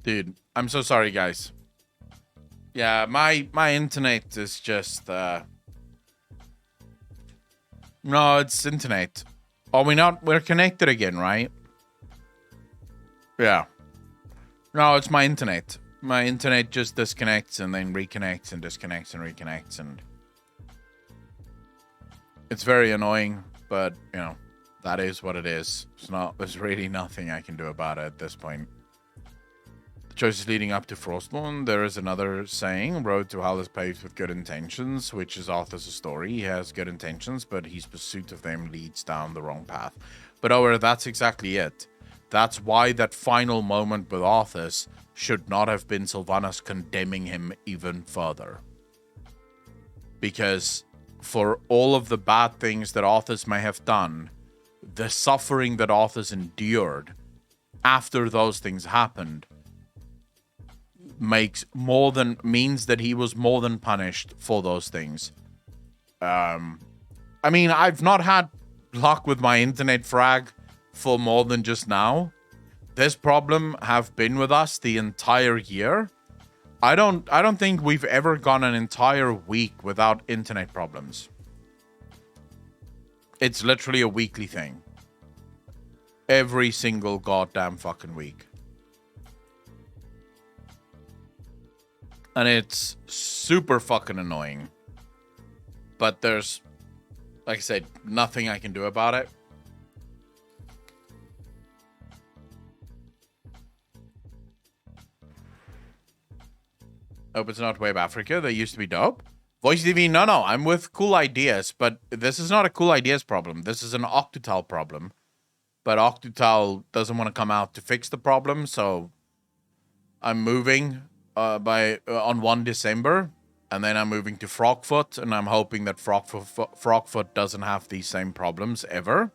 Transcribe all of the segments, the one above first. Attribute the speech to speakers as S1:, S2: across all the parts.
S1: Dude, I'm so sorry, guys. Yeah, my internet is just no, it's internet. Are we not? We're connected again, right? Yeah. No, it's my internet. My internet just disconnects and then reconnects and disconnects and reconnects, and it's very annoying, but you know, that is what it is. There's really nothing I can do about it at this point. The choices leading up to Frostmourne, there is another saying, road to hell is paved with good intentions, which is Arthur's story. He has good intentions, but his pursuit of them leads down the wrong path. But Ower, that's exactly it. That's why that final moment with Arthas should not have been Sylvanas condemning him even further. Because for all of the bad things that Arthas may have done, the suffering that Arthas endured after those things happened means that he was more than punished for those things. I mean, I've not had luck with my internet frag for more than just now. This problem have been with us the entire year. I don't think we've ever gone an entire week without internet problems. It's literally a weekly thing. Every single goddamn fucking week. And it's super fucking annoying. But there's, like I said, nothing I can do about it. Hope it's not Web Africa. They used to be dope. Voice TV, no. I'm with Cool Ideas, but this is not a Cool Ideas problem. This is an Octutal problem. But Octutal doesn't want to come out to fix the problem, so I'm moving on 1 December, and then I'm moving to Frogfoot, and I'm hoping that Frogfoot doesn't have these same problems ever.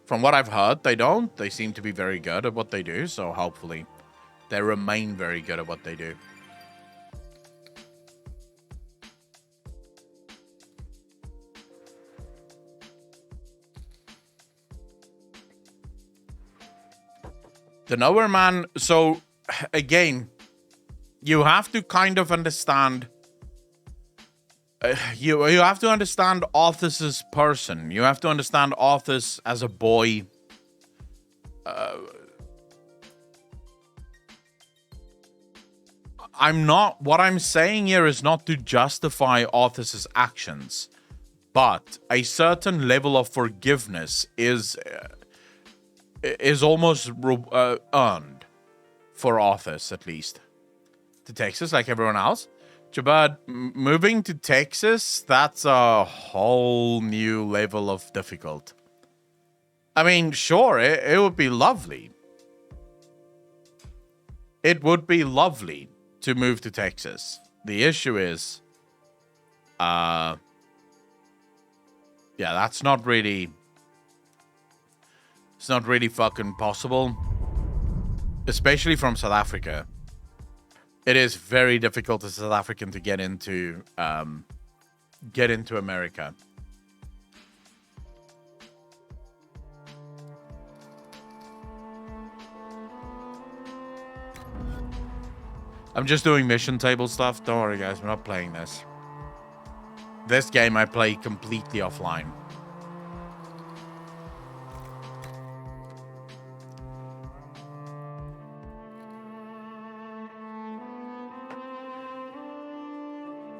S1: From what I've heard, they don't. They seem to be very good at what they do, so hopefully they remain very good at what they do. The Nowhere Man, so again, you have to kind of understand. You have to understand Arthas's person. You have to understand Arthas as a boy. What I'm saying here is not to justify Arthas's actions, but a certain level of forgiveness is almost earned for Arthas, at least. To Texas, like everyone else. Jabad, moving to Texas, that's a whole new level of difficult. I mean, sure, it would be lovely. It would be lovely to move to Texas. The issue is, yeah, that's not really... It's not really fucking possible. Especially from South Africa. It is very difficult as a South African to get into America. I'm just doing mission table stuff. Don't worry, guys. We're not playing this. This game I play completely offline.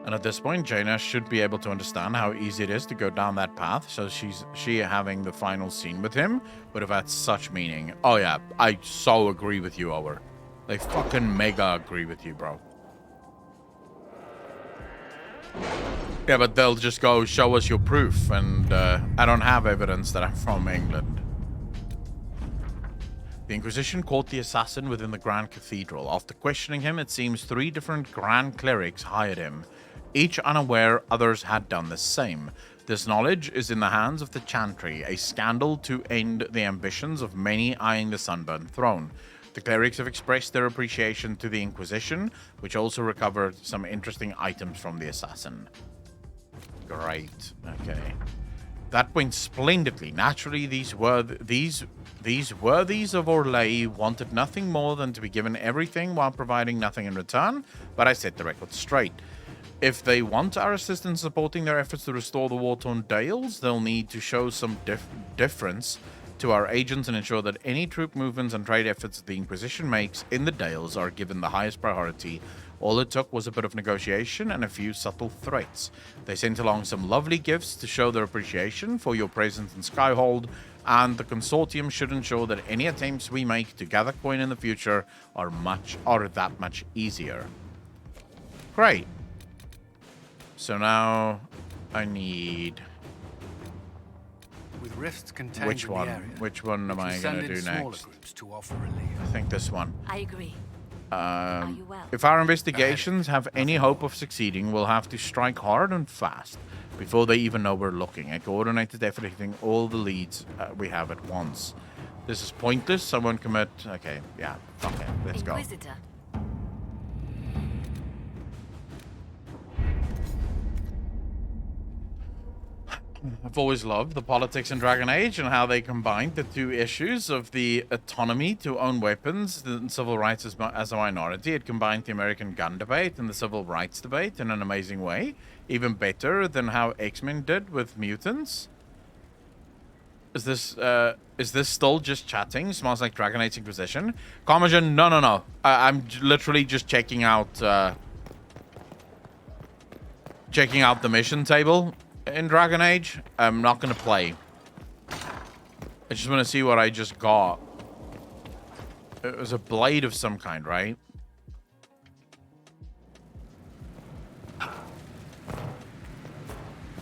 S1: And at this point, Jaina should be able to understand how easy it is to go down that path. So she having the final scene with him would have had such meaning. Oh yeah, I so agree with you, Ower. Like fucking mega agree with you, bro. Yeah, but they'll just go show us your proof, and I don't have evidence that I'm from England. The Inquisition caught the assassin within the Grand Cathedral. After questioning him, it seems 3 different Grand Clerics hired him. Each unaware others had done the same. This knowledge is in the hands of the Chantry, a scandal to end the ambitions of many eyeing the Sunburned throne. The clerics have expressed their appreciation to the Inquisition, which also recovered some interesting items from the assassin. Great. Okay. That went splendidly. Naturally, these worthies of Orlais wanted nothing more than to be given everything while providing nothing in return, but I set the record straight. If they want our assistance supporting their efforts to restore the war-torn Dales, they'll need to show some difference to our agents and ensure that any troop movements and trade efforts the Inquisition makes in the Dales are given the highest priority. All it took was a bit of negotiation and a few subtle threats. They sent along some lovely gifts to show their appreciation for your presence in Skyhold, and the Consortium should ensure that any attempts we make to gather coin in the future are that much easier. Great. So now I need...
S2: With rifts contained
S1: Which one?
S2: in the area,
S1: Which one am I going to do next?
S2: Groups to offer relief.
S1: I think this one.
S3: I agree. Are you well?
S1: If our investigations have any hope of succeeding, we'll have to strike hard and fast before they even know we're looking. A coordinated effort hitting all the leads we have at once. This is pointless. Someone commit. Okay, yeah. Okay, let's go.
S3: Inquisitor.
S1: I've always loved the politics in Dragon Age and how they combined the two issues of the autonomy to own weapons and civil rights as a minority. It combined the American gun debate and the civil rights debate in an amazing way. Even better than how X-Men did with mutants. Is this still just chatting? Smells like Dragon Age Inquisition. Commotion, no. I'm literally just checking out the mission table. In Dragon Age, I'm not going to play. I just want to see what I just got. It was a blade of some kind, right?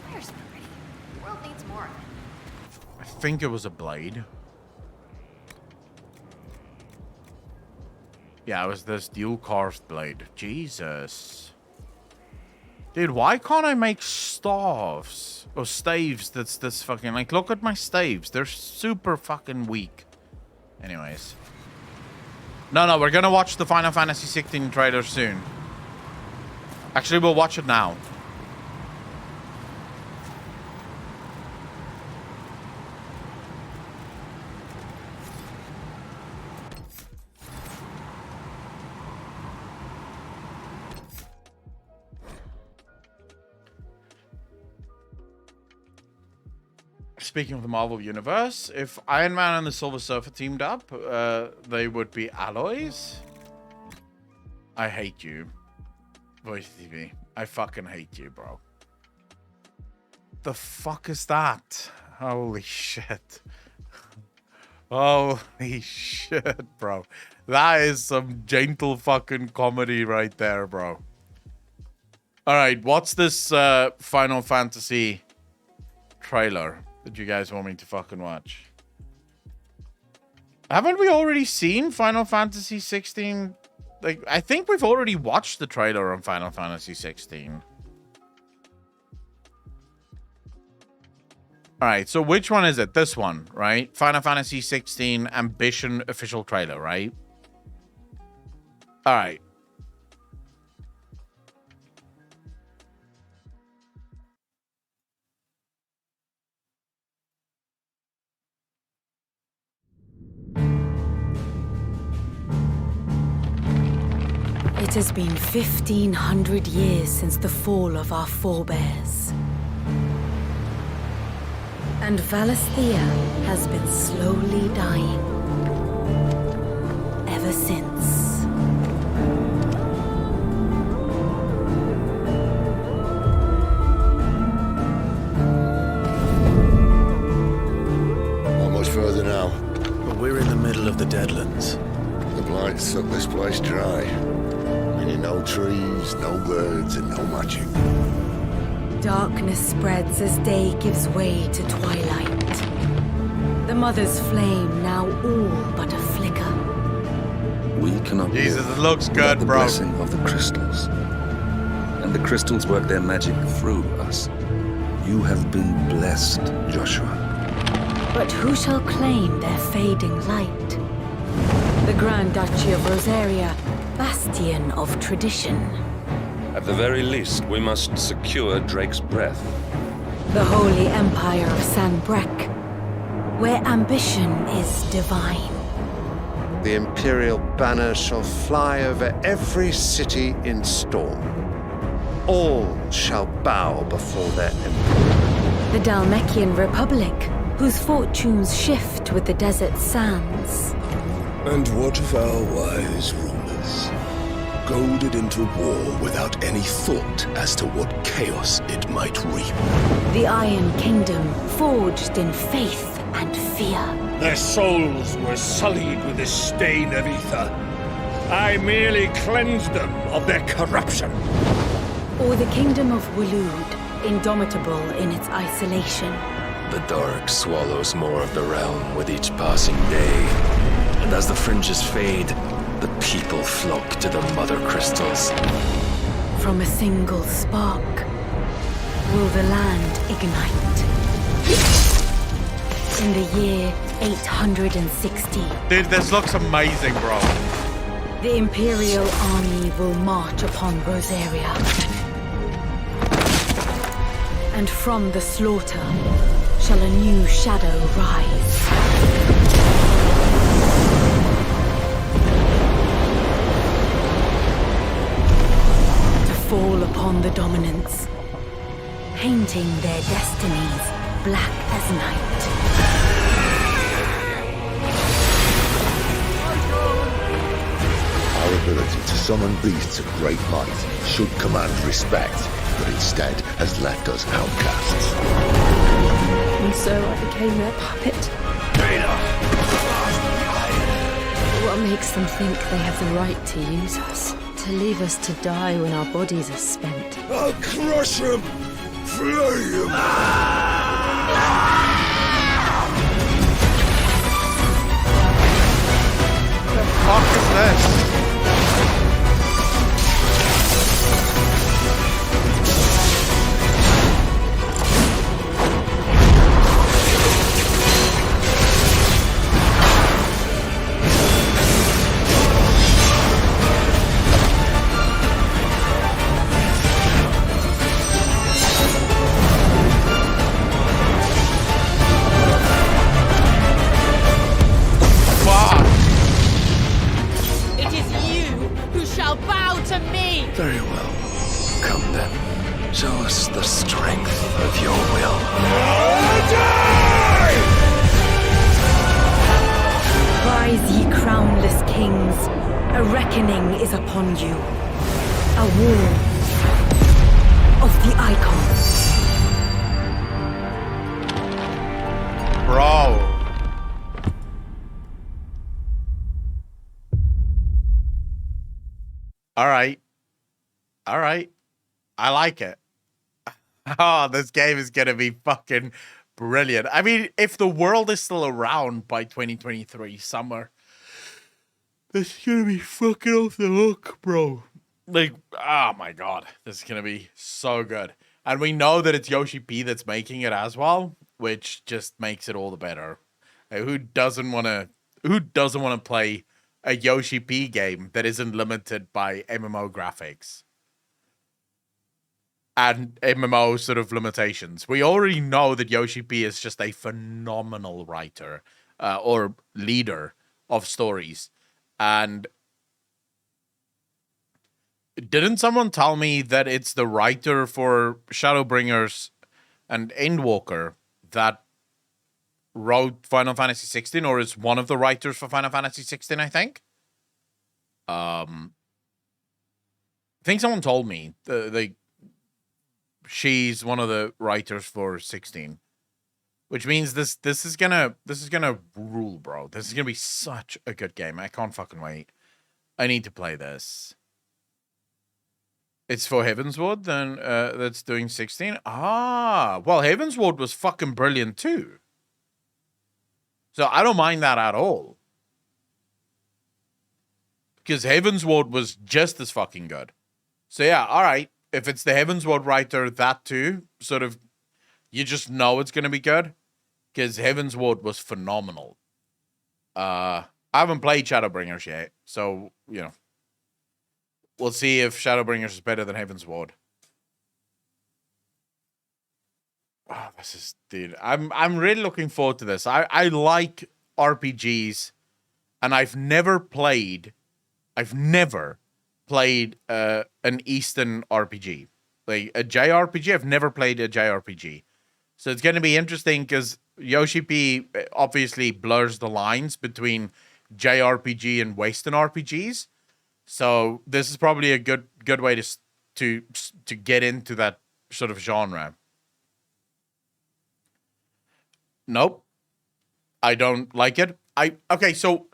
S3: There's pretty. The world needs more.
S1: I think it was a blade. Yeah, it was this dual carved blade. Jesus. Dude, why can't I make staves? Or staves that's this fucking... Like, look at my staves. They're super fucking weak. Anyways. No, we're gonna watch the Final Fantasy 16 trailer soon. Actually, we'll watch it now. Speaking of the Marvel Universe, if Iron Man and the Silver Surfer teamed up, they would be alloys. I hate you. Voice TV. I fucking hate you, bro. The fuck is that? Holy shit. Holy shit, bro. That is some gentle fucking comedy right there, bro. Alright, what's this Final Fantasy trailer that you guys want me to fucking watch? Haven't we already seen Final Fantasy 16? Like, I think we've already watched the trailer on Final Fantasy 16. Alright, so which one is it? This one, right? Final Fantasy 16 Ambition official trailer, right? Alright.
S4: It has been 1,500 years since the fall of our forebears. And Valisthea has been slowly dying. Ever since.
S5: Not much further now.
S6: But we're in the middle of the Deadlands.
S5: The blight sucked this place dry. Meaning no trees, no birds, and no magic.
S4: Darkness spreads as day gives way to twilight. The Mother's flame now all but a flicker.
S7: We cannot
S1: Jesus,
S7: live
S1: it looks
S7: without
S1: good,
S7: the
S1: bro.
S7: blessing of the crystals. And the crystals work their magic through us. You have been blessed, Joshua.
S4: But who shall claim their fading light? The Grand Duchy of Rosaria, bastion of tradition.
S8: At the very least, we must secure Drake's breath.
S4: The Holy Empire of Sanbreque, where ambition is divine.
S8: The Imperial banner shall fly over every city in Storm. All shall bow before their emperor.
S4: The Dalmekian Republic, whose fortunes shift with the desert sands.
S9: And what of our wise rulers? Goaded into war without any thought as to what chaos it might reap.
S4: The Iron Kingdom, forged in faith and fear.
S10: Their souls were sullied with the stain of ether. I merely cleansed them of their corruption.
S4: Or the Kingdom of Waloed, indomitable in its isolation.
S6: The dark swallows more of the realm with each passing day. And as the fringes fade, the people flock to the mother crystals.
S4: From a single spark, will the land ignite? In the year 860.
S1: Dude, this looks amazing, bro.
S4: The Imperial army will march upon Rosaria. And from the slaughter shall a new shadow rise. To fall upon the dominants, painting their destinies black as night.
S5: Our ability to summon beasts of great might should command respect, but instead has left us outcasts.
S11: And so I became their puppet. What makes them think they have the right to use us? To leave us to die when our bodies are spent?
S9: I'll crush him! Flay him!
S1: What the fuck is this?
S6: Very well. Come then. Show us the strength of your will.
S4: Rise, ye crownless kings. A reckoning is upon you. A war of the icons.
S1: Bro. All right. All right. I like it. Oh, this game is going to be fucking brilliant. I mean, if the world is still around by 2023 summer, this is going to be fucking off the hook, bro. Like, oh my God. This is going to be so good. And we know that it's Yoshi P that's making it as well, which just makes it all the better. Like, who doesn't want to play a Yoshi P game that isn't limited by MMO graphics and MMO sort of limitations? We already know that Yoshi P is just a phenomenal writer or leader of stories. And didn't someone tell me that it's the writer for Shadowbringers and Endwalker that wrote Final Fantasy 16, or is one of the writers for Final Fantasy 16, I think? I think someone told me she's one of the writers for 16. Which means this is gonna rule, bro. This is gonna be such a good game. I can't fucking wait. I need to play this. It's for Heavensward, then that's doing 16. Ah, well, Heavensward was fucking brilliant too. So I don't mind that at all. Because Heavensward was just as fucking good. So yeah, all right. If it's the Heavensward writer, that too, sort of, you just know it's going to be good. Because Heavensward was phenomenal. I haven't played Shadowbringers yet. So, you know. We'll see if Shadowbringers is better than Heavensward. Oh This is, dude. I'm really looking forward to this. I like RPGs, and I've never played an Eastern RPG. Like a JRPG, I've never played a JRPG. So it's going to be interesting because Yoshi P obviously blurs the lines between JRPG and Western RPGs. So this is probably a good way to get into that sort of genre. Nope. I don't like it. So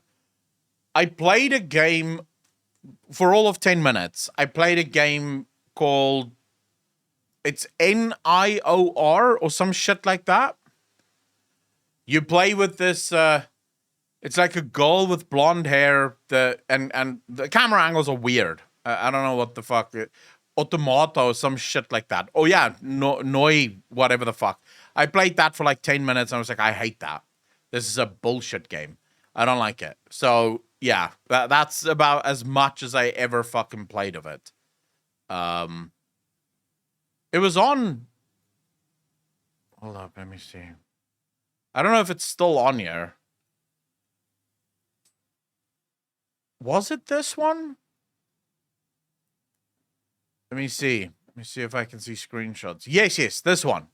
S1: I played a game for all of 10 minutes. I played a game called, it's NIOR or some shit like that. You play with this, it's like a girl with blonde hair, and the camera angles are weird. I don't know what the fuck. Automata or some shit like that. Oh yeah, Noi, whatever the fuck. I played that for like 10 minutes and I was like, I hate that. This is a bullshit game. I don't like it. So yeah, that's about as much as I ever fucking played of it. It was on. Hold up, let me see. I don't know if it's still on here. Was it this one? Let me see. Let me see if I can see screenshots. Yes, this one.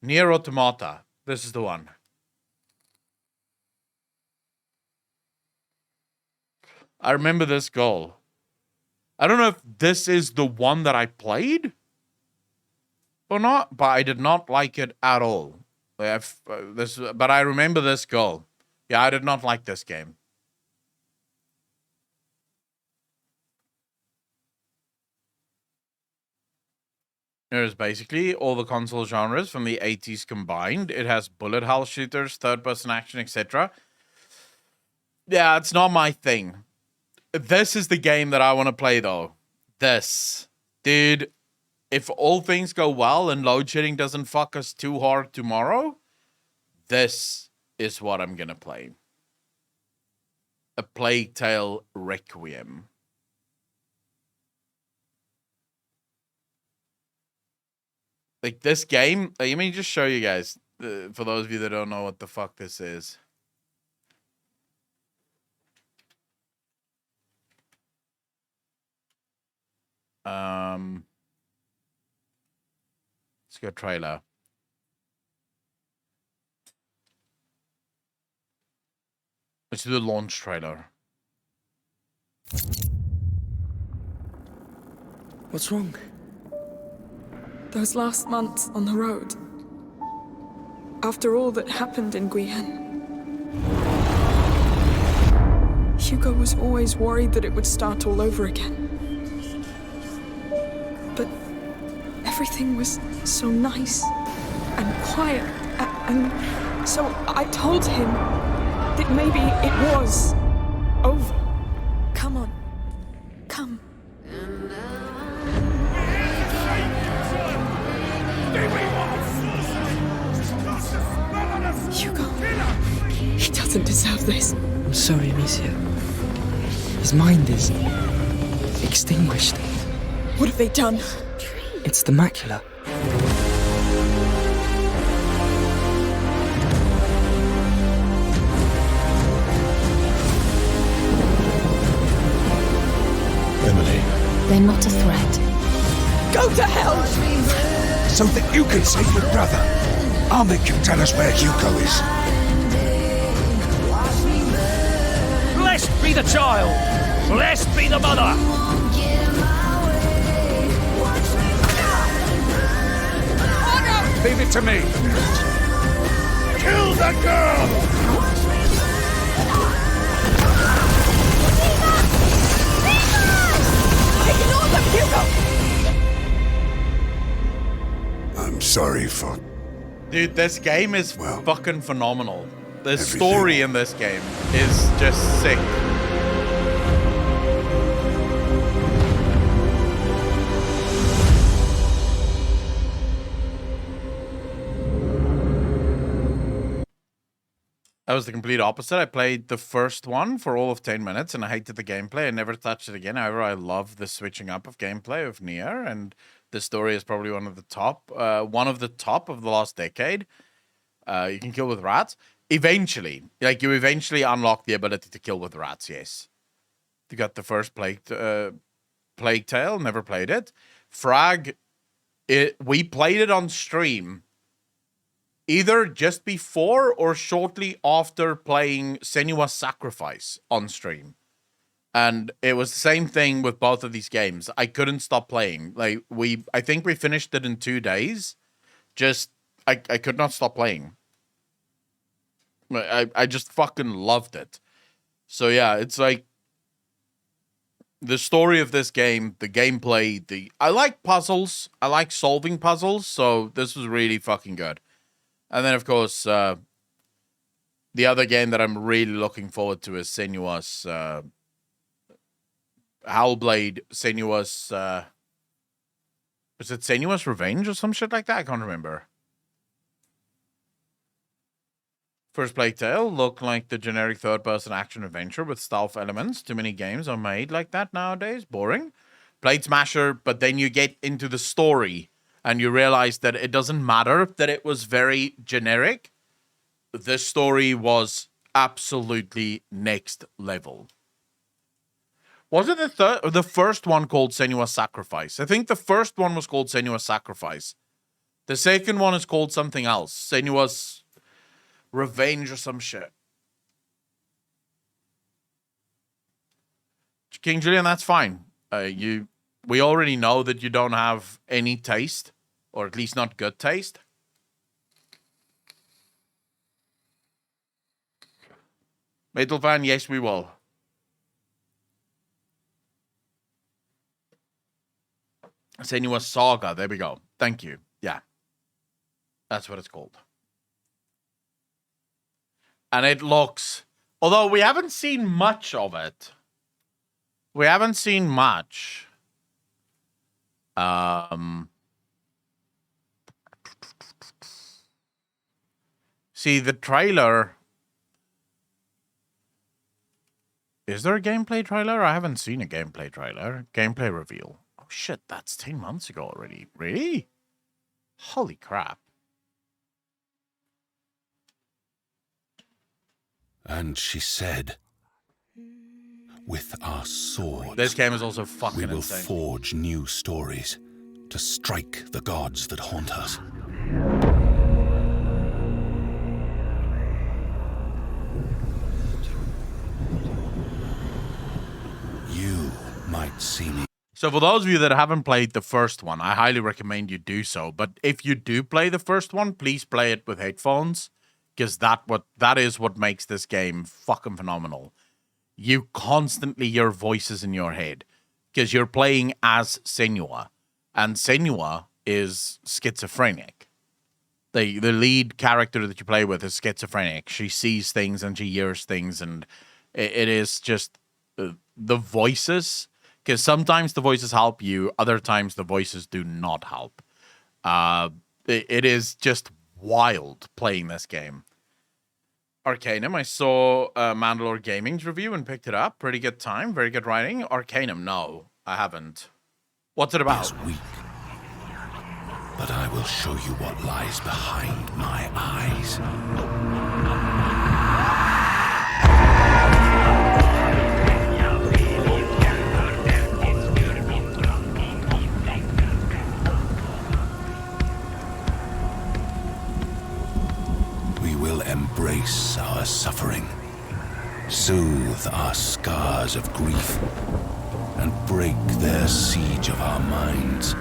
S1: Nier Automata. This is the one. I remember this goal. I don't know if this is the one that I played or not, but I did not like it at all. But I remember this goal. Yeah, I did not like this game. There's basically all the console genres from the 80s combined. It has bullet hell shooters, third-person action, etc. Yeah, it's not my thing. This is the game that I want to play, though. This. Dude, if all things go well and load shedding doesn't fuck us too hard tomorrow, this is what I'm going to play. A Plague Tale Requiem. Like, this game, let me just show you guys, for those of you that don't know what the fuck this is. Let's go trailer. Let's do the launch trailer.
S12: What's wrong? Those last months on the road. After all that happened in Guyenne. Hugo was always worried that it would start all over again. But everything was so nice and quiet, and so I told him that maybe it was over. Come on, come. Hugo, he doesn't deserve this.
S13: I'm sorry, Amicia. His mind is extinguished.
S12: What have they done?
S13: It's the macula.
S9: Emily.
S11: They're not a threat.
S12: Go to hell!
S9: So that you can save your brother. I'll make you tell us where Hugo is.
S10: Blessed be the child! Blessed be the mother!
S9: Leave it to me. Kill the girl!
S12: Ignore them, Hugo!
S9: I'm sorry for...
S1: Dude, this game is fucking phenomenal. The story in this game is just sick. That was the complete opposite. I played the first one for all of 10 minutes and I hated the gameplay. I never touched it again. However, I love the switching up of gameplay of Nier, and The story is probably one of the top of the last decade. You can kill with rats. Eventually, like you eventually unlock the ability to kill with rats. Yes, you got the first Plague Tale. Never played it. Frag. We played it on stream. Either just before or shortly after playing Senua's Sacrifice on stream. And it was the same thing with both of these games. I couldn't stop playing. Like I think we finished it in 2 days. I could not stop playing. I just fucking loved it. So yeah, it's like the story of this game, the gameplay, I like puzzles. I like solving puzzles, so this was really fucking good. And then of course, the other game that I'm really looking forward to is Senua's Hellblade, Senua's was it Senua's Revenge or some shit like that? I can't remember. First Plague Tale looked like the generic third-person action adventure with stealth elements. Too many games are made like that nowadays. Boring. Blade Smasher, but then you get into the story and you realize that it doesn't matter that it was very generic. This story was absolutely next level. Was it the first one called Senua's Sacrifice? I think the first one was called Senua's Sacrifice. The second one is called something else. Senua's Revenge or some shit. King Julian, that's fine. We already know that you don't have any taste, or at least not good taste. Metal fan, yes, we will. Senua's Saga, there we go. Thank you. Yeah. That's what it's called. And it looks, although we haven't seen much of it. We haven't seen much. See, the trailer. Is there a gameplay trailer? I haven't seen a gameplay trailer. Gameplay reveal. Oh shit, that's 10 months ago already. Really? Holy crap.
S9: And she said, with our swords,
S1: this game is also fucking
S9: we will
S1: insane.
S9: Forge new stories to strike the gods that haunt us. You might see me.
S1: So for those of you that haven't played the first one, I highly recommend you do so. But if you do play the first one, please play it with headphones. Because that is what makes this game fucking phenomenal. You constantly hear voices in your head. Because you're playing as Senua. And Senua is schizophrenic. The lead character that you play with is schizophrenic. She sees things and she hears things. And it is just the voices. Because sometimes the voices help you. Other times the voices do not help. It is just wild playing this game. Arcanum, I saw Mandalore Gaming's review and picked it up. Pretty good time, very good writing. Arcanum, no, I haven't. What's it about?
S9: Weak, but I will show you what lies behind my eyes. Embrace our suffering, soothe our scars of grief, and break their siege of our minds.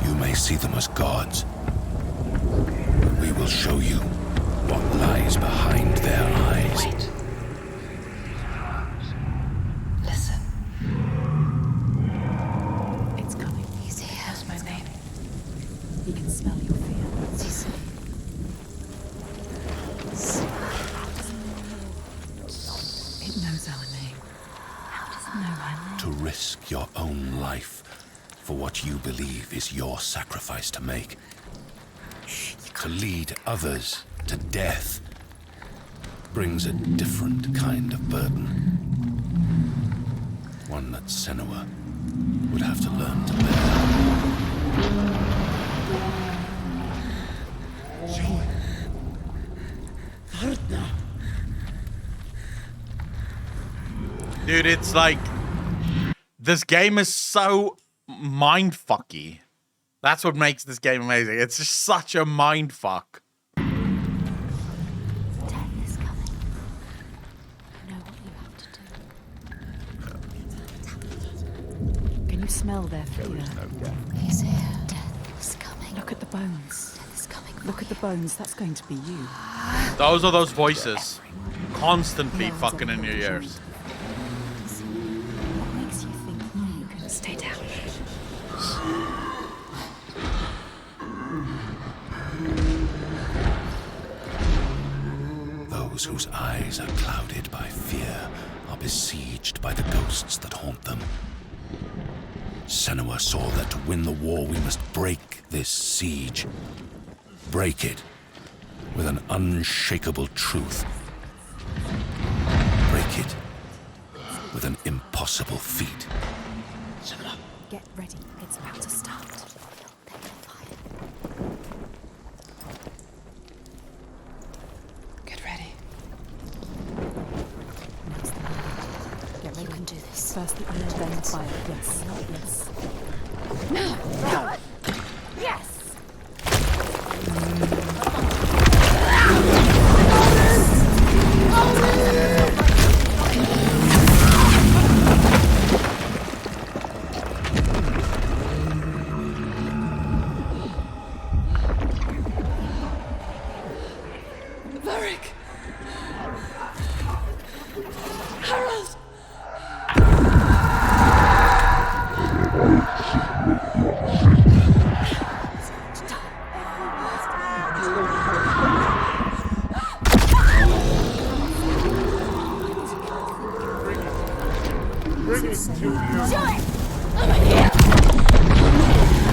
S9: You may see them as gods, but we will show you what lies behind their eyes.
S11: Wait. Listen.
S3: It's coming. He's here. That's my name. He can smell your fear. Cecil. It knows our name. How does it know our name?
S9: To risk your own life for what you believe is your sacrifice to make. To lead others to death brings a different kind of burden. One that Senua would have to learn to bear.
S1: Dude, it's like this game is so mindfucky. That's what makes this game amazing. It's just such a mindfuck.
S3: Death is coming. You know what you have to do. Can you smell their fear? He's here. Death is coming. Look at the bones. Death is coming. Look at the bones. That's going to be you.
S1: Those are those voices. Constantly fucking in your ears.
S3: What makes you think you can stay down?
S9: Those whose eyes are clouded by fear are besieged by the ghosts that haunt them. Senua saw that to win the war we must break this siege. Break it with an unshakable truth. Break it with an impossible feat.
S3: Get ready. It's about to start. Get ready. Get ready. You can do this. First the air, then the fire. Yes. Yes. No! Yes!
S12: Varric! Harold!
S10: Bring it to you.
S12: I'm here!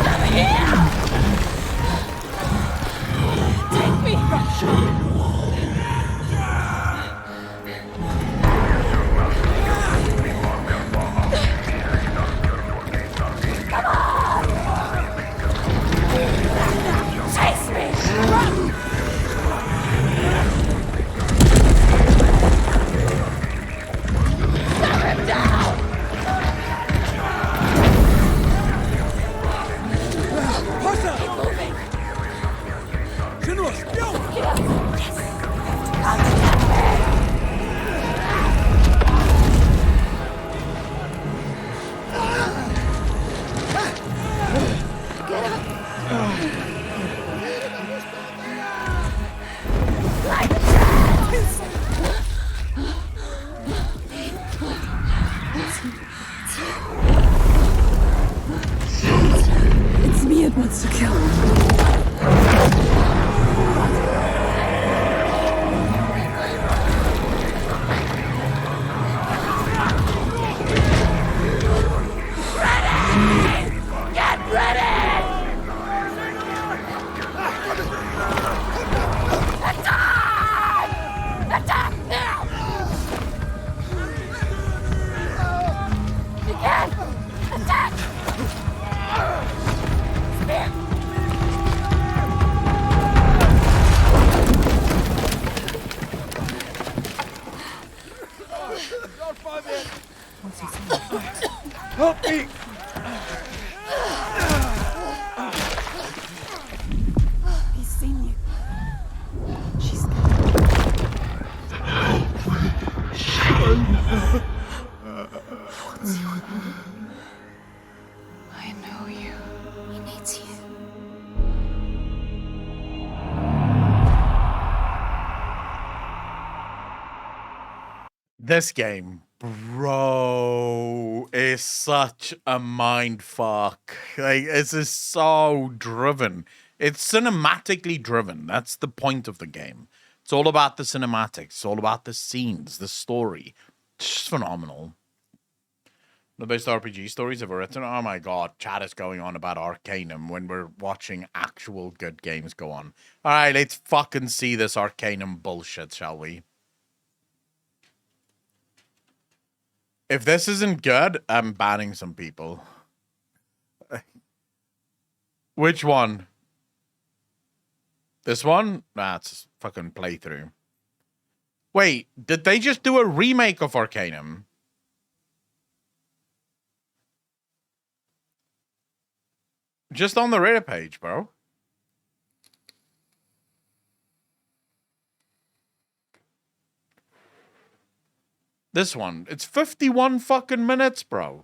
S12: I'm here! Take me! Chase me! Run! Knock him down! Keep moving! Get up! Like a chance!
S3: It's me it wants to kill.
S12: Get ready! Attack! Attack now! Again! Attack! Spear!
S3: What's he saying?
S10: Help me!
S3: He's seen you. She's I know you. He needs you.
S1: This game, bro, is such a mind fuck. Like, this is so driven. It's cinematically driven. That's the point of the game. It's all about the cinematics. It's all about the scenes, the story. It's just phenomenal. The best RPG stories ever written. Oh my god, chat is going on about Arcanum when we're watching actual good games go on. All right, let's fucking see this Arcanum bullshit, shall we? If this isn't good, I'm banning some people. Which one? This one? Nah, it's a fucking playthrough. Wait, did they just do a remake of Arcanum? Just on the Reddit page, bro. This one. It's 51 fucking minutes, bro.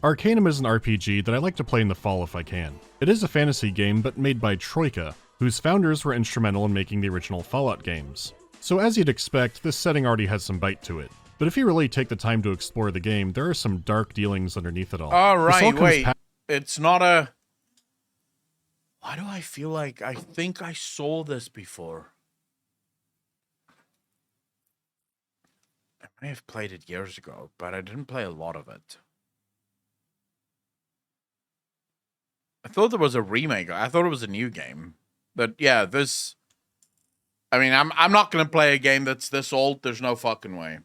S14: Arcanum is an RPG that I like to play in the fall if I can. It is a fantasy game, but made by Troika, whose founders were instrumental in making the original Fallout games. So as you'd expect, this setting already has some bite to it. But if you really take the time to explore the game, there are some dark dealings underneath it all.
S1: All right, wait. It's not a... Why do I feel like I think I saw this before? I may have played it years ago, but I didn't play a lot of it. I thought there was a remake. I thought it was a new game. But yeah, this... I mean, I'm not going to play a game that's this old. There's no fucking way.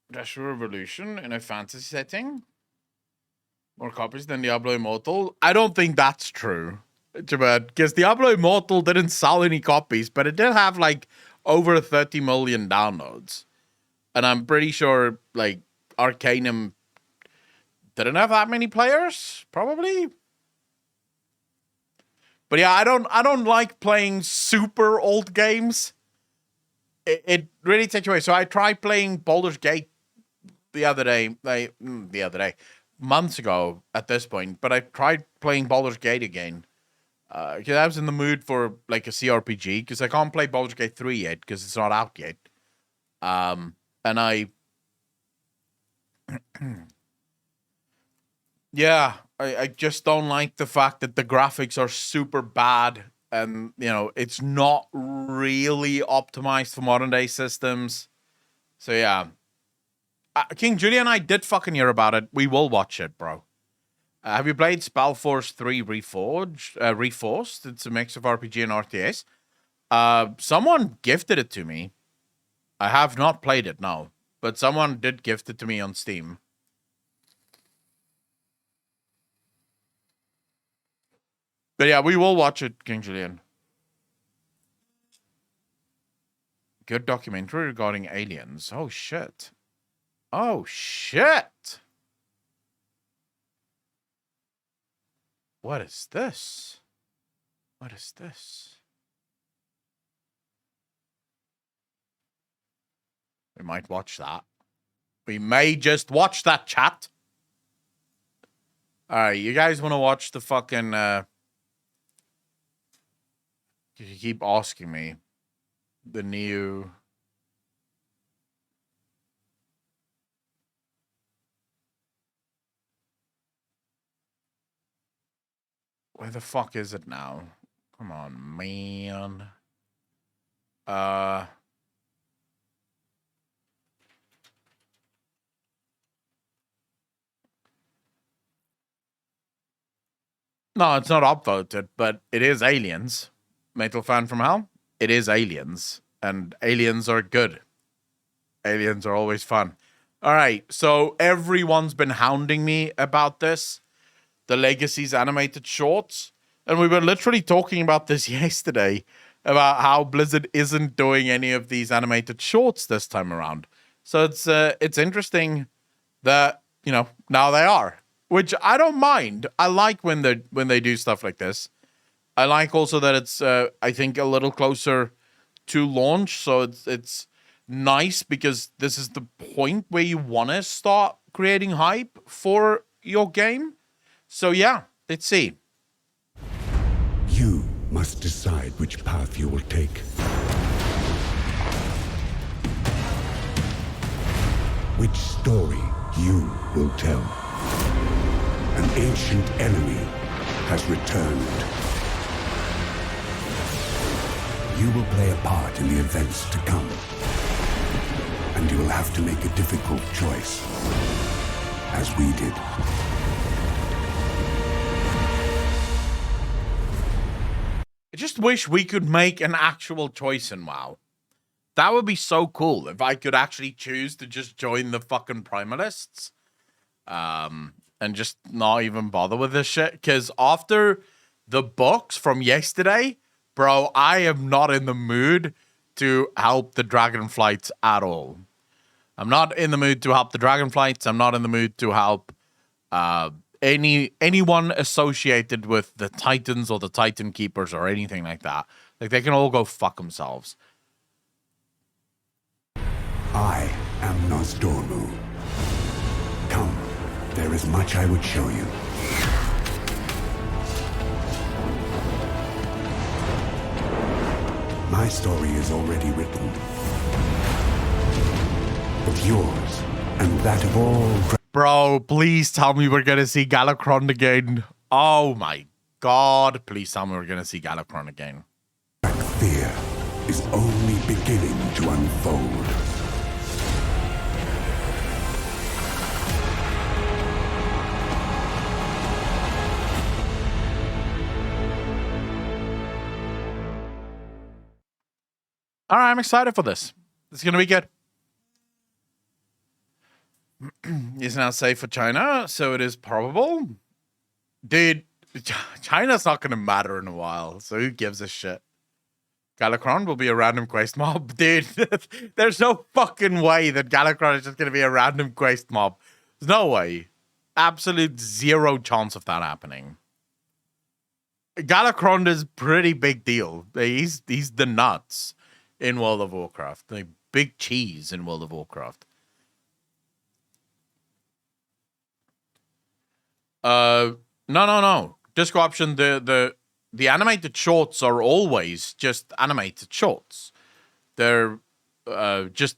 S1: Industrial Revolution in a fantasy setting? More copies than Diablo Immortal? I don't think that's true. Because Diablo Immortal didn't sell any copies, but it did have, like, over 30 million downloads. And I'm pretty sure, like, Arcanum didn't have that many players, probably. But yeah, I don't like playing super old games. It really takes away. So I tried playing Baldur's Gate months ago at this point. But I tried playing Baldur's Gate again. Because I was in the mood for like a CRPG. Because I can't play Baldur's Gate 3 yet because it's not out yet. And I... Yeah, I just don't like the fact that the graphics are super bad and, you know, it's not really optimized for modern day systems. So, yeah. King Julian and I did fucking hear about it. We will watch it, bro. Have you played Spellforce 3 Reforced? It's a mix of RPG and RTS. Someone gifted it to me. I have not played it, no. But someone did gift it to me on Steam. But yeah, we will watch it, King Julian. Good documentary regarding aliens. Oh, shit. Oh, shit. What is this? What is this? We might watch that. We may just watch that, chat. All right, you guys want to watch the fucking... You keep asking me. The new... Where the fuck is it now? Come on, man. No, it's not upvoted, but it is Aliens. Metal Fan from Hell? It is Aliens. And aliens are good. Aliens are always fun. All right, so everyone's been hounding me about this. The Legacies animated shorts. And we were literally talking about this yesterday. About how Blizzard isn't doing any of these animated shorts this time around. So it's interesting that, you know, now they are. Which I don't mind. I like when they do stuff like this. I like also that it's, I think, a little closer to launch. So it's nice because this is the point where you want to start creating hype for your game. So, yeah, let's see.
S15: You must decide which path you will take. Which story you will tell. An ancient enemy has returned. You will play a part in the events to come. And you will have to make a difficult choice, as we did.
S1: I just wish we could make an actual choice in WoW. That would be so cool if I could actually choose to just join the fucking primalists. And just not even bother with this shit. Because after the books from yesterday, bro, I am not in the mood to help the Dragonflights at all. I'm not in the mood to help the Dragonflights. I'm not in the mood to help anyone associated with the Titans or the Titan Keepers or anything like that. Like, they can all go fuck themselves.
S15: I am Nosdormu. Come, there is much I would show you. My story is already written. But yours, and that of all...
S1: Bro, please tell me we're going to see Galakrond again. Oh my god, please tell me we're going to see Galakrond again.
S15: Fear is only beginning to unfold.
S1: All right, I'm excited for this. It's going to be good. Is now safe for China, so it is probable. Dude, China's not going to matter in a while, so who gives a shit? Galakrond will be a random quest mob. Dude, there's no fucking way that Galakrond is just going to be a random quest mob. There's no way. Absolute zero chance of that happening. Galakrond is pretty big deal. He's the nuts in World of Warcraft. The big cheese in World of Warcraft. No. Disco option, the animated shorts are always just animated shorts. They're just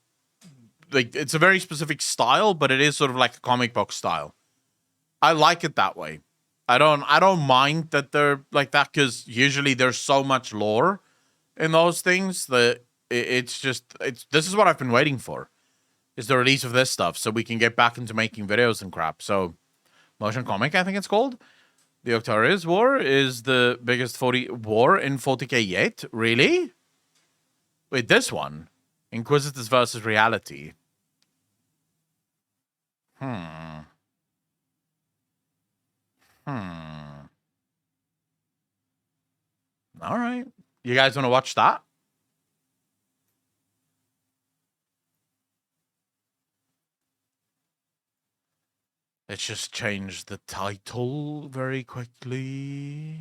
S1: like, it's a very specific style, but it is sort of like a comic book style. I like it that way. I don't mind that they're like that, because usually there's so much lore in those things that this is what I've been waiting for, is the release of this stuff, so we can get back into making videos and crap. So motion comic, I think it's called. The Octarius War is the biggest war in 40k yet. Really? Wait, this one? Inquisitors versus Reality. All right. You guys want to watch that? Let's just change the title very quickly.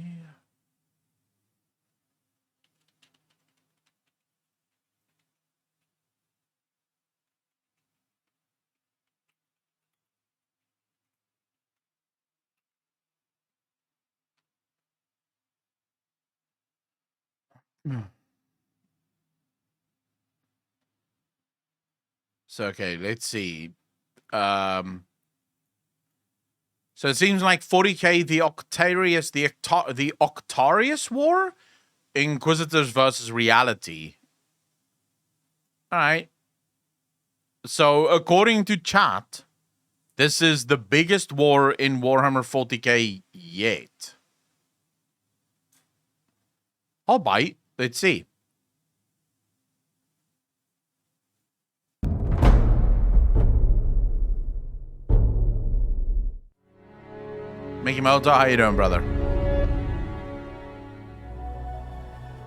S1: So, okay, let's see. So it seems like 40k, the Octarius War, Inquisitors versus Reality. All right. So according to chat, this is the biggest war in Warhammer 40k yet. I'll bite. Let's see. Mickey Moto, how you doing, brother?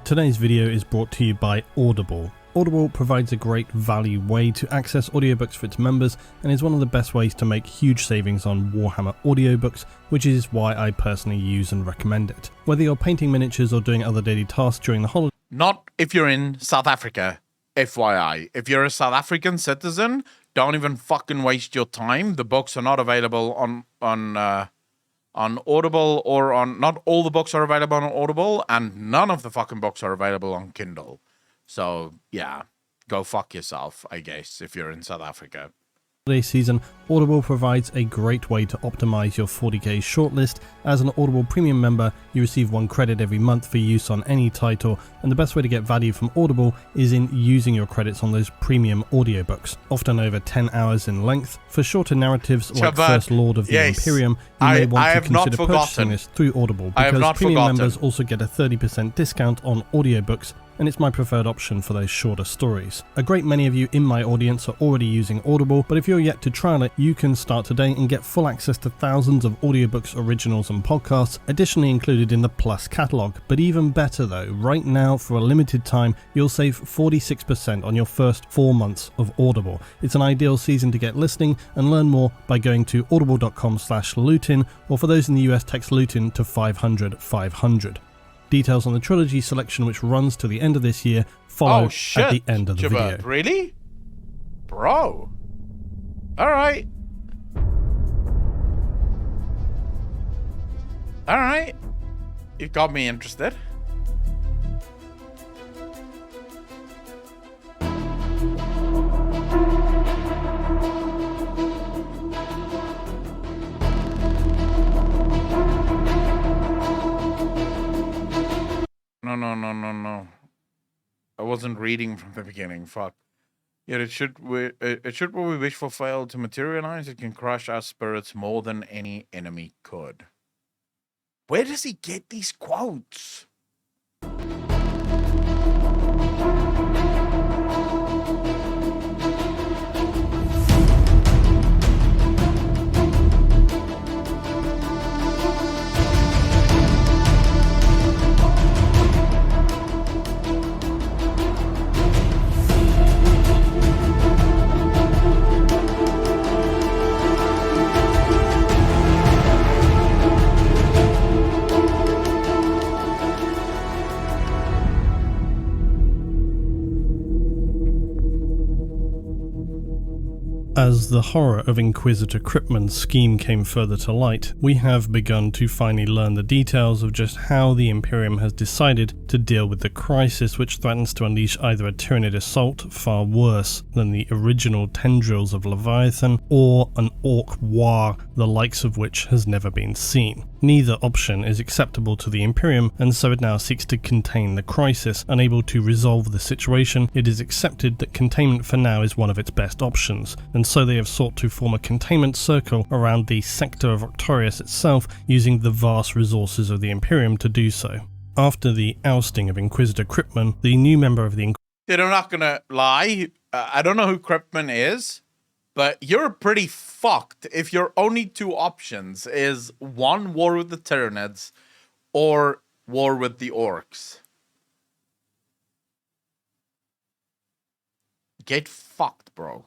S16: Today's video is brought to you by Audible. Audible provides a great value way to access audiobooks for its members and is one of the best ways to make huge savings on Warhammer audiobooks, which is why I personally use and recommend it. Whether you're painting miniatures or doing other daily tasks during the holidays.
S1: Not if you're in South Africa, FYI. If you're a South African citizen, don't even fucking waste your time. The books are not available on Audible or on... Not all the books are available on Audible, and none of the fucking books are available on Kindle. So, yeah, go fuck yourself, I guess, if you're in South Africa.
S16: holiday season, Audible provides a great way to optimize your 40k shortlist. As an Audible Premium member, you receive 1 credit every month for use on any title, and the best way to get value from Audible is in using your credits on those premium audiobooks, often over 10 hours in length. For shorter narratives like First Lord of the Imperium, you may want to consider purchasing this through Audible, because premium members also get a 30% discount on audiobooks, and it's my preferred option for those shorter stories. A great many of you in my audience are already using Audible, but if you're yet to trial it, you can start today and get full access to thousands of audiobooks, originals and podcasts, additionally included in the Plus catalogue. But even better though, right now for a limited time, you'll save 46% on your first 4 months of Audible. It's an ideal season to get listening, and learn more by going to audible.com/Lutin, or for those in the US, text Lutin to 500 500. Details on the trilogy selection, which runs to the end of this year, follow at the end of the video.
S1: Really? Bro. Alright. Alright. It got me interested. No. I wasn't reading from the beginning. Fuck. Yet it should what we wish for fail to materialize. It can crush our spirits more than any enemy could. Where does he get these quotes?
S16: As the horror of Inquisitor Cryptman's scheme came further to light, we have begun to finally learn the details of just how the Imperium has decided to deal with the crisis, which threatens to unleash either a Tyranid assault far worse than the original tendrils of Leviathan, or an Orc war, the likes of which has never been seen. Neither option is acceptable to the Imperium, and so it now seeks to contain the crisis. Unable to resolve the situation, it is accepted that containment for now is one of its best options, and so they have sought to form a containment circle around the sector of Octorius itself, using the vast resources of the Imperium to do so. After the ousting of Inquisitor Cryptman, the new member of the
S1: Dude, I'm not gonna lie. I don't know who Cryptman is, but you're pretty fucked if your only 2 options is 1, war with the Tyranids, or war with the Orcs. Get fucked, bro.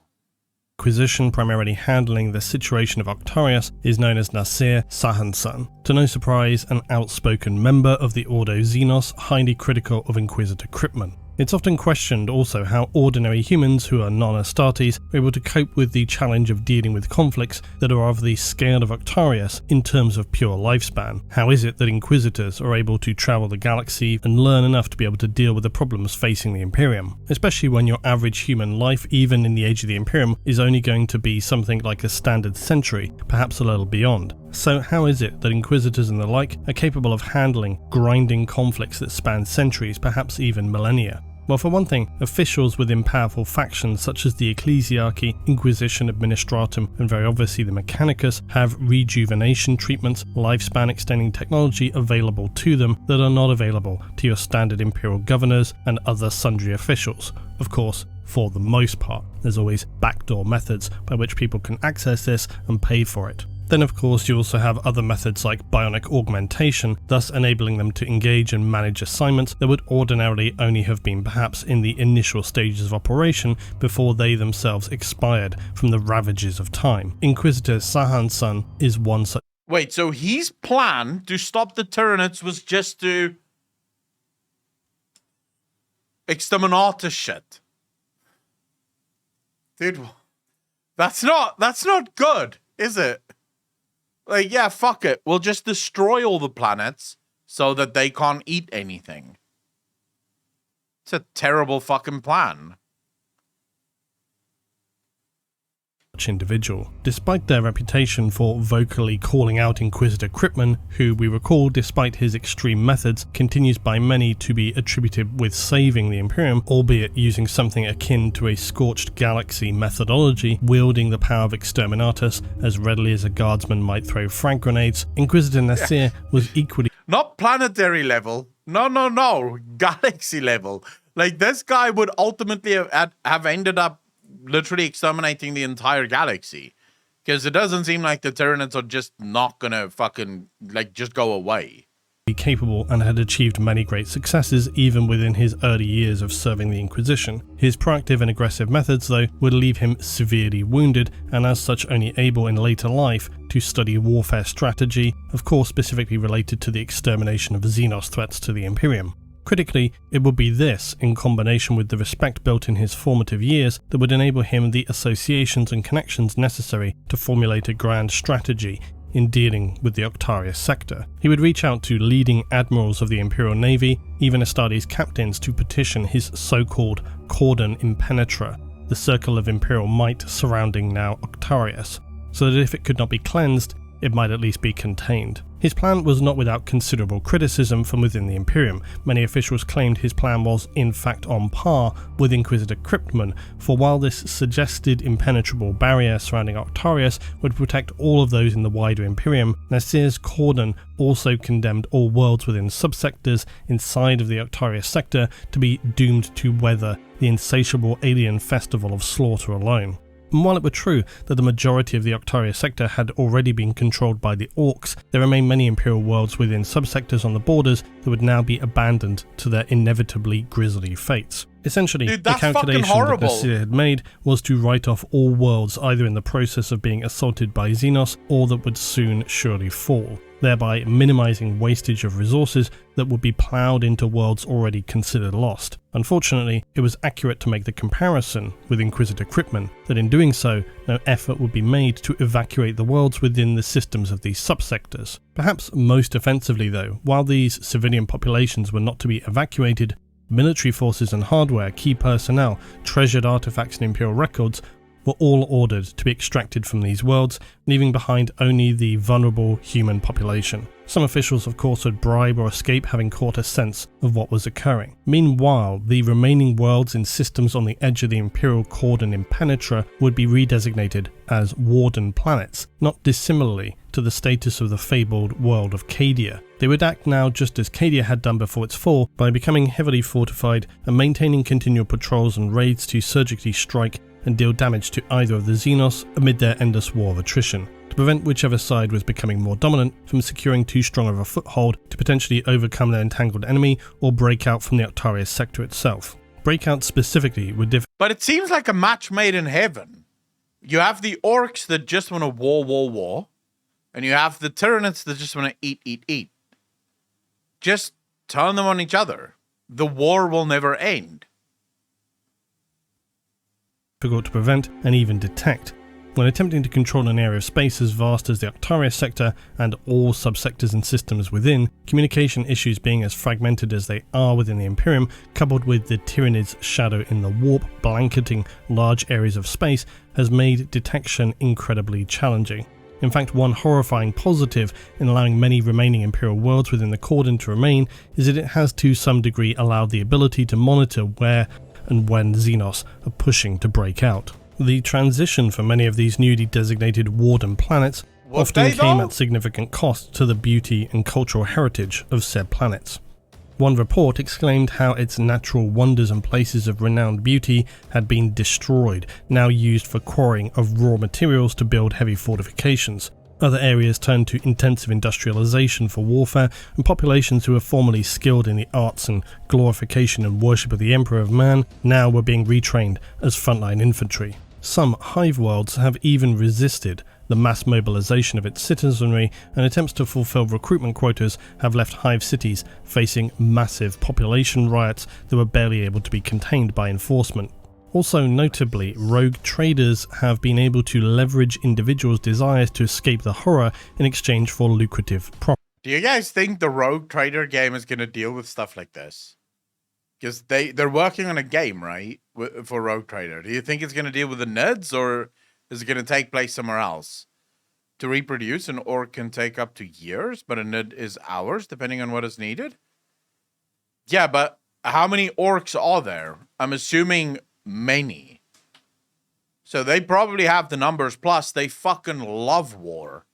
S16: Inquisition, primarily handling the situation of Octorius, is known as Nasir Sahansan. To no surprise, an outspoken member of the Ordo Xenos, highly critical of Inquisitor Cryptman. It's often questioned also how ordinary humans who are non-Astartes are able to cope with the challenge of dealing with conflicts that are of the scale of Octarius in terms of pure lifespan. How is it that Inquisitors are able to travel the galaxy and learn enough to be able to deal with the problems facing the Imperium? Especially when your average human life, even in the age of the Imperium, is only going to be something like a standard century, perhaps a little beyond. So how is it that Inquisitors and the like are capable of handling grinding conflicts that span centuries, perhaps even millennia? Well, for one thing, officials within powerful factions such as the Ecclesiarchy, Inquisition Administratum, and very obviously the Mechanicus have rejuvenation treatments, lifespan extending technology available to them that are not available to your standard Imperial governors and other sundry officials. Of course, for the most part, there's always backdoor methods by which people can access this and pay for it. Then of course you also have other methods like bionic augmentation, thus enabling them to engage and manage assignments that would ordinarily only have been perhaps in the initial stages of operation before they themselves expired from the ravages of time. Inquisitor Sahansan is one such.
S1: Wait, so his plan to stop the Tyranids was just to exterminate the shit. Dude, that's not good, is it? Like, yeah, fuck it. We'll just destroy all the planets so that they can't eat anything. It's a terrible fucking plan.
S16: individual. Despite their reputation for vocally calling out Inquisitor Kryptman, who we recall, despite his extreme methods, continues by many to be attributed with saving the Imperium, albeit using something akin to a scorched galaxy methodology, wielding the power of Exterminatus as readily as a guardsman might throw frag grenades, Inquisitor Nasir was equally...
S1: Not planetary level. No. Galaxy level. Like, this guy would ultimately have ended up literally exterminating the entire galaxy, because it doesn't seem like the Tyranids are just not gonna fucking like just go away.
S16: Capable and had achieved many great successes even within his early years of serving the Inquisition. His proactive and aggressive methods, though, would leave him severely wounded, and as such only able in later life to study warfare strategy, of course specifically related to the extermination of Xenos threats to the Imperium. Critically, it would be this, in combination with the respect built in his formative years, that would enable him the associations and connections necessary to formulate a grand strategy in dealing with the Octarius sector. He would reach out to leading admirals of the Imperial Navy, even Astartes captains, to petition his so-called Cordon Impenetra, the circle of Imperial might surrounding now Octarius, so that if it could not be cleansed, it might at least be contained. His plan was not without considerable criticism from within the Imperium. Many officials claimed his plan was in fact on par with Inquisitor Kryptman, for while this suggested impenetrable barrier surrounding Octarius would protect all of those in the wider Imperium, Nasir's cordon also condemned all worlds within subsectors inside of the Octarius sector to be doomed to weather the insatiable alien festival of slaughter alone. And while it were true that the majority of the Octarius sector had already been controlled by the Orcs, there remained many Imperial worlds within subsectors on the borders that would now be abandoned to their inevitably grisly fates. Essentially,
S1: Dude,
S16: the calculation that Nasir had made was to write off all worlds either in the process of being assaulted by Xenos or that would soon surely fall, thereby minimizing wastage of resources that would be ploughed into worlds already considered lost. Unfortunately, it was accurate to make the comparison with Inquisitor Kryptman, that in doing so, no effort would be made to evacuate the worlds within the systems of these subsectors. Perhaps most offensively though, while these civilian populations were not to be evacuated, military forces and hardware, key personnel, treasured artifacts and Imperial records were all ordered to be extracted from these worlds, leaving behind only the vulnerable human population. Some officials, of course, would bribe or escape, having caught a sense of what was occurring. Meanwhile, the remaining worlds in systems on the edge of the Imperial Cordon Impenetra would be redesignated as Warden planets, not dissimilarly to the status of the fabled world of Cadia. They would act now just as Cadia had done before its fall, by becoming heavily fortified and maintaining continual patrols and raids to surgically strike and deal damage to either of the Xenos amid their endless war of attrition, to prevent whichever side was becoming more dominant from securing too strong of a foothold to potentially overcome their entangled enemy or break out from the Octarius sector itself. Breakouts specifically would differ.
S1: But it seems like a match made in heaven. You have the Orcs that just want to war, and you have the Tyranids that just want to eat. Just turn them on each other. The war will never end.
S16: Difficult to prevent and even detect. When attempting to control an area of space as vast as the Octarius sector and all subsectors and systems within, communication issues being as fragmented as they are within the Imperium, coupled with the Tyranid's shadow in the warp blanketing large areas of space, has made detection incredibly challenging. In fact, one horrifying positive in allowing many remaining Imperial worlds within the Cordon to remain is that it has to some degree allowed the ability to monitor where and when Xenos are pushing to break out. The transition for many of these newly designated Warden planets often came at significant cost to the beauty and cultural heritage of said planets. One report exclaimed how its natural wonders and places of renowned beauty had been destroyed, now used for quarrying of raw materials to build heavy fortifications. Other areas turned to intensive industrialization for warfare, and populations who were formerly skilled in the arts and glorification and worship of the Emperor of Man now were being retrained as frontline infantry. Some hive worlds have even resisted the mass mobilization of its citizenry, and attempts to fulfill recruitment quotas have left hive cities facing massive population riots that were barely able to be contained by enforcement. Also notably, rogue traders have been able to leverage individuals' desires to escape the horror in exchange for lucrative profit.
S1: Do you guys think the rogue trader game is going to deal with stuff like this? Because they're working on a game, right, for rogue trader. Do you think it's going to deal with the nerds, or is it going to take place somewhere else? To reproduce, an orc can take up to years, but a nid is hours, depending on what is needed. Yeah, but how many orcs are there? I'm assuming many. So they probably have the numbers, plus they fucking love war.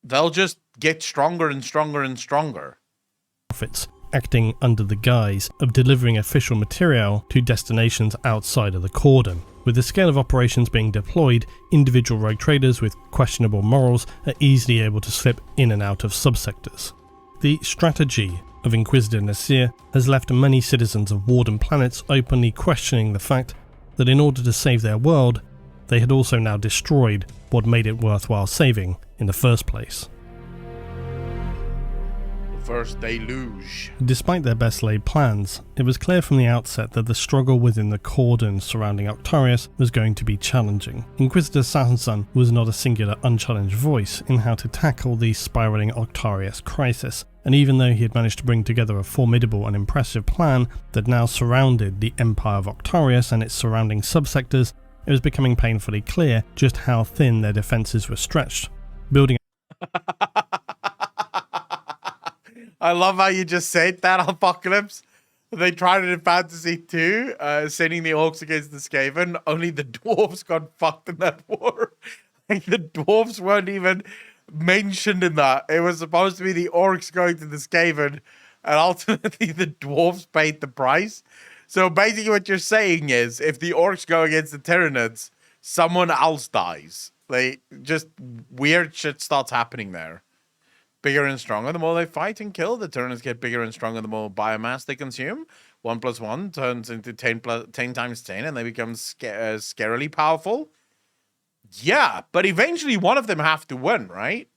S1: They'll just get stronger and stronger and stronger.
S16: Profits, acting under the guise of delivering official material to destinations outside of the cordon. With the scale of operations being deployed, individual rogue traders with questionable morals are easily able to slip in and out of subsectors. The strategy of Inquisitor Nasir has left many citizens of Warden planets openly questioning the fact that in order to save their world, they had also now destroyed what made it worthwhile saving in the first place.
S1: First deluge.
S16: Despite their best laid plans, it was clear from the outset that the struggle within the cordon surrounding Octarius was going to be challenging. Inquisitor Sahnsan was not a singular unchallenged voice in how to tackle the spiraling Octarius crisis, and even though he had managed to bring together a formidable and impressive plan that now surrounded the Empire of Octarius and its surrounding subsectors, it was becoming painfully clear just how thin their defences were stretched. Building
S1: I love how you just said that, Apocalypse. They tried it in Fantasy 2, sending the orcs against the Skaven. Only the dwarves got fucked in that war. Like, the dwarves weren't even mentioned in that. It was supposed to be the orcs going to the Skaven, and ultimately the dwarves paid the price. So basically what you're saying is, if the orcs go against the Tyranids, someone else dies. Like, just weird shit starts happening there. Bigger and stronger the more they fight and kill. The Tyranids get bigger and stronger the more biomass they consume. 1 + 1 turns into 10 times 10, and they become scarily powerful. Yeah, but eventually one of them have to win, right?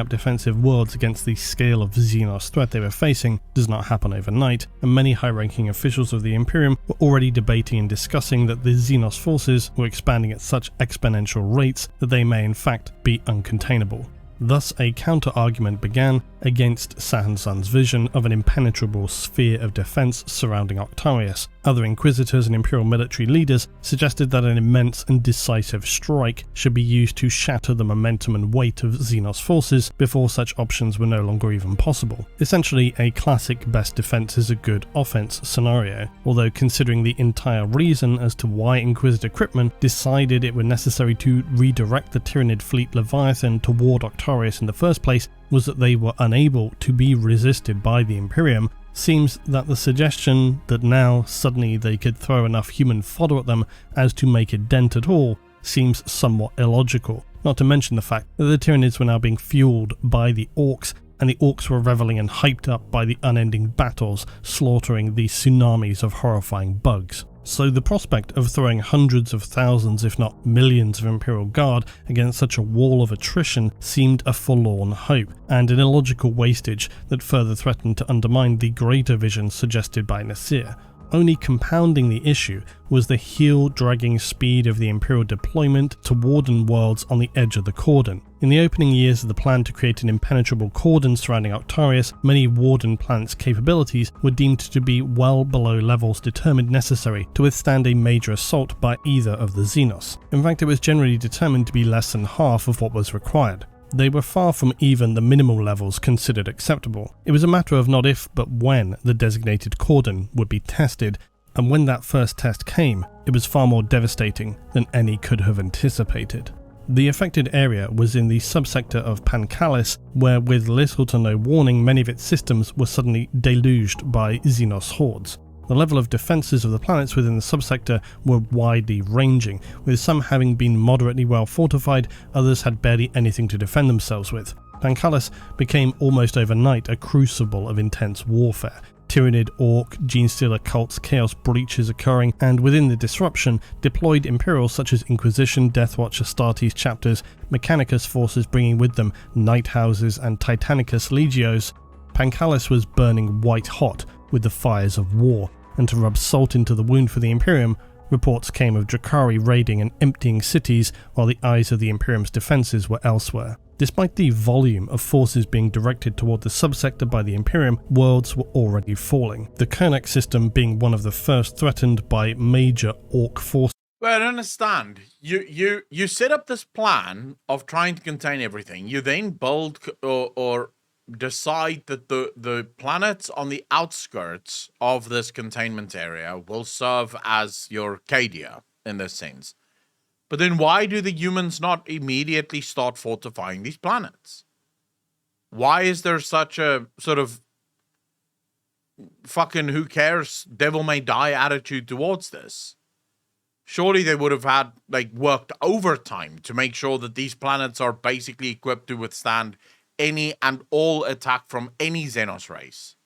S16: up defensive worlds against the scale of Xenos threat they were facing does not happen overnight, and many high-ranking officials of the Imperium were already debating and discussing that the Xenos forces were expanding at such exponential rates that they may in fact be uncontainable. Thus, a counter-argument began against Sahnsan's vision of an impenetrable sphere of defense surrounding Octarius. Other Inquisitors and Imperial military leaders suggested that an immense and decisive strike should be used to shatter the momentum and weight of Xenos forces before such options were no longer even possible. Essentially, a classic best defense is a good offense scenario, although considering the entire reason as to why Inquisitor Kryptman decided it were necessary to redirect the Tyranid fleet Leviathan toward Octarius in the first place was that they were unable to be resisted by the Imperium, seems that the suggestion that now suddenly they could throw enough human fodder at them as to make a dent at all seems somewhat illogical, not to mention the fact that the Tyranids were now being fueled by the Orcs, and the Orcs were reveling and hyped up by the unending battles, slaughtering the tsunamis of horrifying bugs. So the prospect of throwing hundreds of thousands, if not millions of Imperial Guard against such a wall of attrition seemed a forlorn hope, and an illogical wastage that further threatened to undermine the greater vision suggested by Nasir. Only compounding the issue was the heel-dragging speed of the Imperial deployment to Warden worlds on the edge of the cordon. In the opening years of the plan to create an impenetrable cordon surrounding Octarius, many Warden planets' capabilities were deemed to be well below levels determined necessary to withstand a major assault by either of the Xenos. In fact, it was generally determined to be less than half of what was required. They were far from even the minimal levels considered acceptable. It was a matter of not if, but when the designated cordon would be tested, and when that first test came, it was far more devastating than any could have anticipated. The affected area was in the subsector of Pancalis, where with little to no warning many of its systems were suddenly deluged by Xenos hordes. The level of defences of the planets within the subsector were widely ranging, with some having been moderately well fortified, others had barely anything to defend themselves with. Pancalis became almost overnight a crucible of intense warfare. Tyranid, Orc, Genestealer cults, chaos breaches occurring, and within the disruption, deployed Imperials such as Inquisition, Deathwatch, Astartes chapters, Mechanicus forces bringing with them Night Houses and Titanicus legios. Pancalis was burning white hot with the fires of war. And to rub salt into the wound for the Imperium, reports came of Drakari raiding and emptying cities while the eyes of the Imperium's defences were elsewhere. Despite the volume of forces being directed toward the subsector by the Imperium, worlds were already falling, the Kernak system being one of the first threatened by major Orc forces.
S1: Well, I don't understand. You set up this plan of trying to contain everything. You then build or decide that the planets on the outskirts of this containment area will serve as your Cadia in this sense. But then why do the humans not immediately start fortifying these planets? Why is there such a sort of fucking who cares, devil may die attitude towards this? Surely they would have had, like, worked overtime to make sure that these planets are basically equipped to withstand any and all attack from any Xenos race.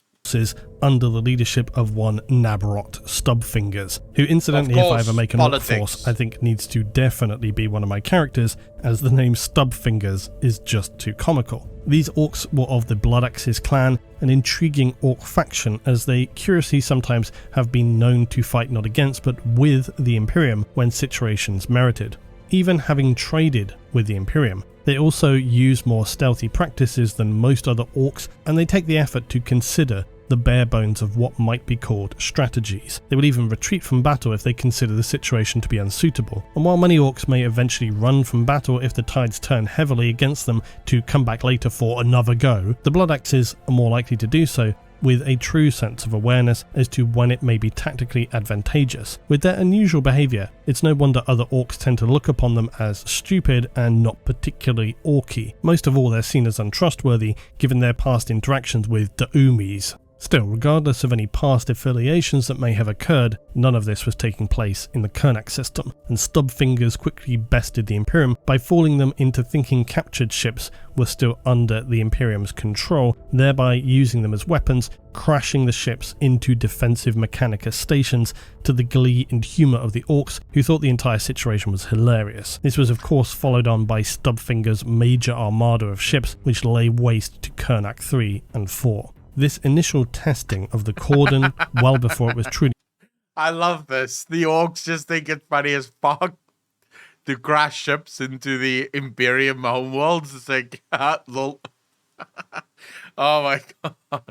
S16: Under the leadership of one Nabrot Stubfingers, who incidentally, if I ever make an Orc force, I think needs to definitely be one of my characters, as the name Stubfingers is just too comical. These orcs were of the Bloodaxes clan, an intriguing orc faction, as they curiously sometimes have been known to fight not against but with the Imperium when situations merited. Even having traded with the Imperium, they also use more stealthy practices than most other orcs, and they take the effort to consider the bare bones of what might be called strategies. They will even retreat from battle if they consider the situation to be unsuitable. And while many orcs may eventually run from battle if the tides turn heavily against them to come back later for another go, the Bloodaxes are more likely to do so with a true sense of awareness as to when it may be tactically advantageous. With their unusual behaviour, it's no wonder other orcs tend to look upon them as stupid and not particularly orky. Most of all, they're seen as untrustworthy given their past interactions with Daumis. Still, regardless of any past affiliations that may have occurred, none of this was taking place in the Kernak system, and Stubfingers quickly bested the Imperium by fooling them into thinking captured ships were still under the Imperium's control, thereby using them as weapons, crashing the ships into defensive Mechanica stations, to the glee and humour of the orcs, who thought the entire situation was hilarious. This was of course followed on by Stubfingers' major armada of ships, which lay waste to Kernak 3 and 4. This initial testing of the cordon, well before it was truly...
S1: I love this. The orcs just think it's funny as fuck to crash ships into the Imperium homeworlds. It's like, lol. Oh my god.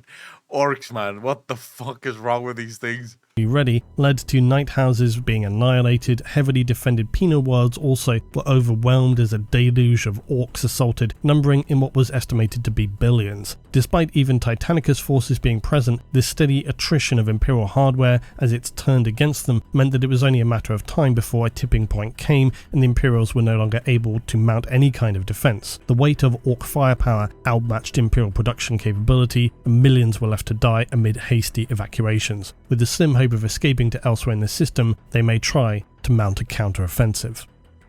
S1: Orcs, man. What the fuck is wrong with these things?
S16: Ready led to night houses being annihilated. Heavily defended penal worlds also were overwhelmed as a deluge of orcs assaulted, numbering in what was estimated to be billions. Despite even Titanicus forces being present, this steady attrition of Imperial hardware as it's turned against them meant that it was only a matter of time before a tipping point came and the Imperials were no longer able to mount any kind of defense. The weight of orc firepower outmatched Imperial production capability, and millions were left to die amid hasty evacuations. With the slim hope of escaping to elsewhere in the system, they may try to mount a counter-offensive.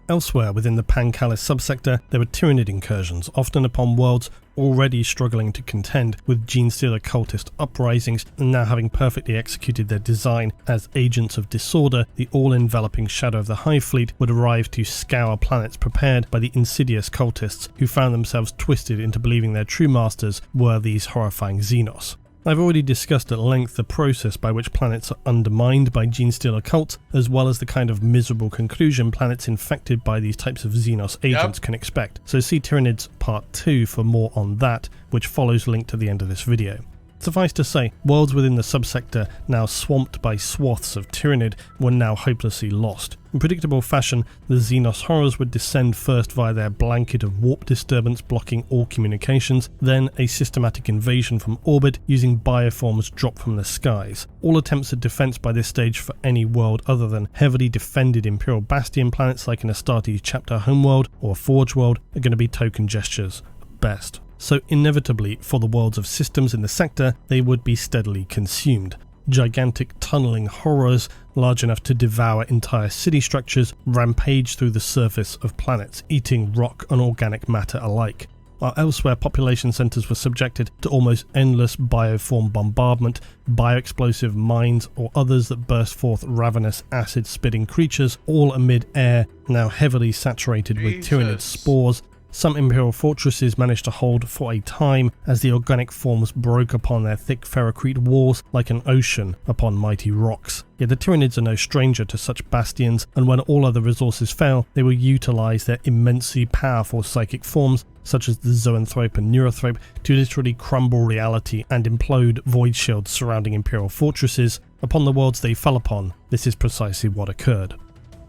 S16: Elsewhere within the Pancalis subsector, there were Tyranid incursions, often upon worlds already struggling to contend with Genestealer cultist uprisings, and now having perfectly executed their design as agents of disorder, the all-enveloping shadow of the Hive Fleet would arrive to scour planets prepared by the insidious cultists who found themselves twisted into believing their true masters were these horrifying Xenos. I've already discussed at length the process by which planets are undermined by Genestealer cults, as well as the kind of miserable conclusion planets infected by these types of Xenos agents can expect, so see Tyranids Part 2 for more on that, which follows linked to the end of this video. Suffice to say, worlds within the subsector, now swamped by swaths of Tyranid, were now hopelessly lost. In predictable fashion, the Xenos horrors would descend first via their blanket of warp disturbance blocking all communications, then a systematic invasion from orbit using bioforms dropped from the skies. All attempts at defense by this stage for any world other than heavily defended Imperial Bastion planets like an Astartes Chapter homeworld or Forge world are going to be token gestures at best. So inevitably, for the worlds of systems in the sector, they would be steadily consumed. Gigantic tunneling horrors, large enough to devour entire city structures, rampage through the surface of planets, eating rock and organic matter alike. While elsewhere population centres were subjected to almost endless bioform bombardment, bioexplosive mines or others that burst forth ravenous acid-spitting creatures, all amid air now heavily saturated with Tyranid spores. Some Imperial fortresses managed to hold for a time as the organic forms broke upon their thick ferrocrete walls like an ocean upon mighty rocks. Yet the Tyranids are no stranger to such bastions, and when all other resources fail, they will utilise their immensely powerful psychic forms, such as the Zoanthrope and Neurothrope, to literally crumble reality and implode void shields surrounding Imperial fortresses. Upon the worlds they fell upon, this is precisely what occurred.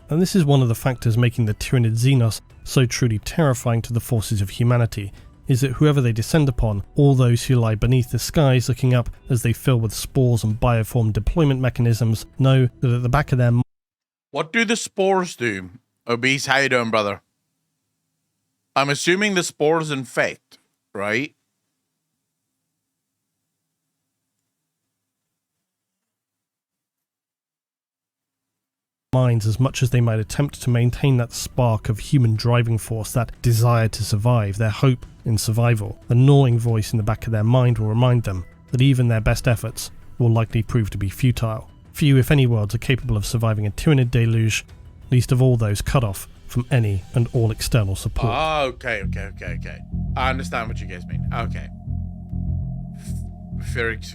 S16: And this is one of the factors making the Tyranid Xenos so truly terrifying to the forces of humanity, is that whoever they descend upon, all those who lie beneath the skies looking up as they fill with spores and bioform deployment mechanisms, know that at the back of their mind...
S1: What do the spores do? Obese, how you doing, brother? I'm assuming the spores infect, right?
S16: minds as much as they might attempt to maintain that spark of human driving force, that desire to survive, their hope in survival. The gnawing voice in the back of their mind will remind them that even their best efforts will likely prove to be futile. Few, if any, worlds are capable of surviving a Tyranid deluge, least of all those cut off from any and all external support.
S1: Oh, okay. I understand what you guys mean. Okay.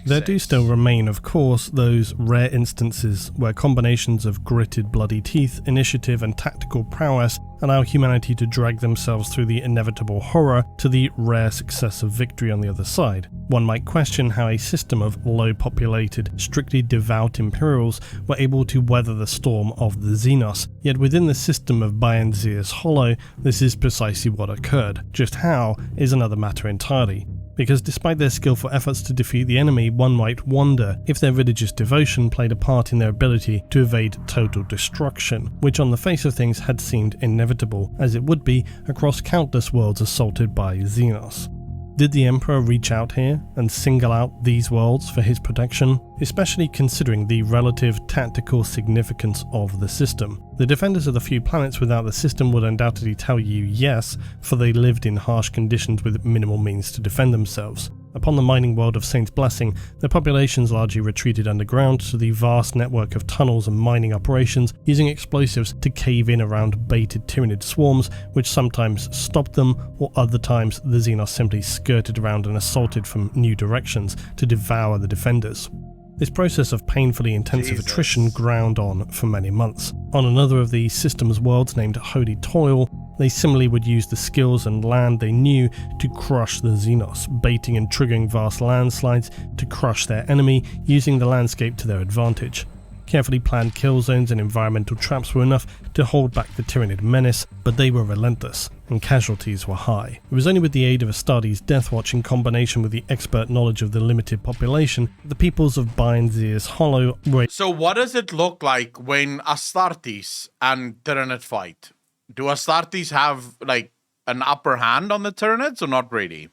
S16: There do still remain, of course, those rare instances where combinations of gritted bloody teeth, initiative and tactical prowess allow humanity to drag themselves through the inevitable horror to the rare success of victory on the other side. One might question how a system of low-populated, strictly devout Imperials were able to weather the storm of the Xenos, yet within the system of Bayanzir's Hollow, this is precisely what occurred. Just how is another matter entirely. Because despite their skillful efforts to defeat the enemy, one might wonder if their religious devotion played a part in their ability to evade total destruction, which on the face of things had seemed inevitable, as it would be across countless worlds assaulted by Xenos. Did the Emperor reach out here and single out these worlds for his protection, especially considering the relative tactical significance of the system? The defenders of the few planets without the system would undoubtedly tell you yes, for they lived in harsh conditions with minimal means to defend themselves. Upon the mining world of Saint's Blessing, the populations largely retreated underground to the vast network of tunnels and mining operations, using explosives to cave in around baited Tyranid swarms, which sometimes stopped them, or other times the Xenos simply skirted around and assaulted from new directions to devour the defenders. This process of painfully intensive attrition ground on for many months. On another of the system's worlds named Holy Toil, they similarly would use the skills and land they knew to crush the Xenos, baiting and triggering vast landslides to crush their enemy, using the landscape to their advantage. Carefully planned kill zones and environmental traps were enough to hold back the Tyranid menace, but they were relentless, and casualties were high. It was only with the aid of Astartes' Deathwatch in combination with the expert knowledge of the limited population, the peoples of Bayanzir's Hollow were...
S1: So what does it look like when Astartes and Tyranid fight? Do Astartes have, like, an upper hand on the Tyranids, or not really?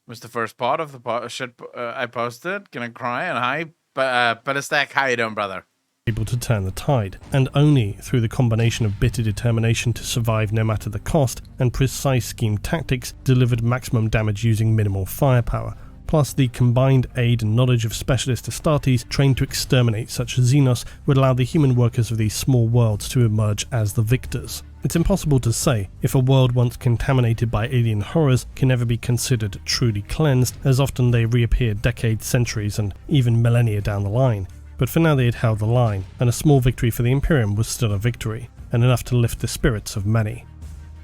S1: Was the first part of the shit I posted. Can I cry? And hi, Pedestack, how you doing, brother?
S16: Able to turn the tide, and only through the combination of bitter determination to survive no matter the cost and precise scheme tactics delivered maximum damage using minimal firepower, plus the combined aid and knowledge of specialist Astartes trained to exterminate such Xenos would allow the human workers of these small worlds to emerge as the victors. It's impossible to say if a world once contaminated by alien horrors can ever be considered truly cleansed, as often they reappear decades, centuries, and even millennia down the line. But for now they had held the line, and a small victory for the Imperium was still a victory, and enough to lift the spirits of many.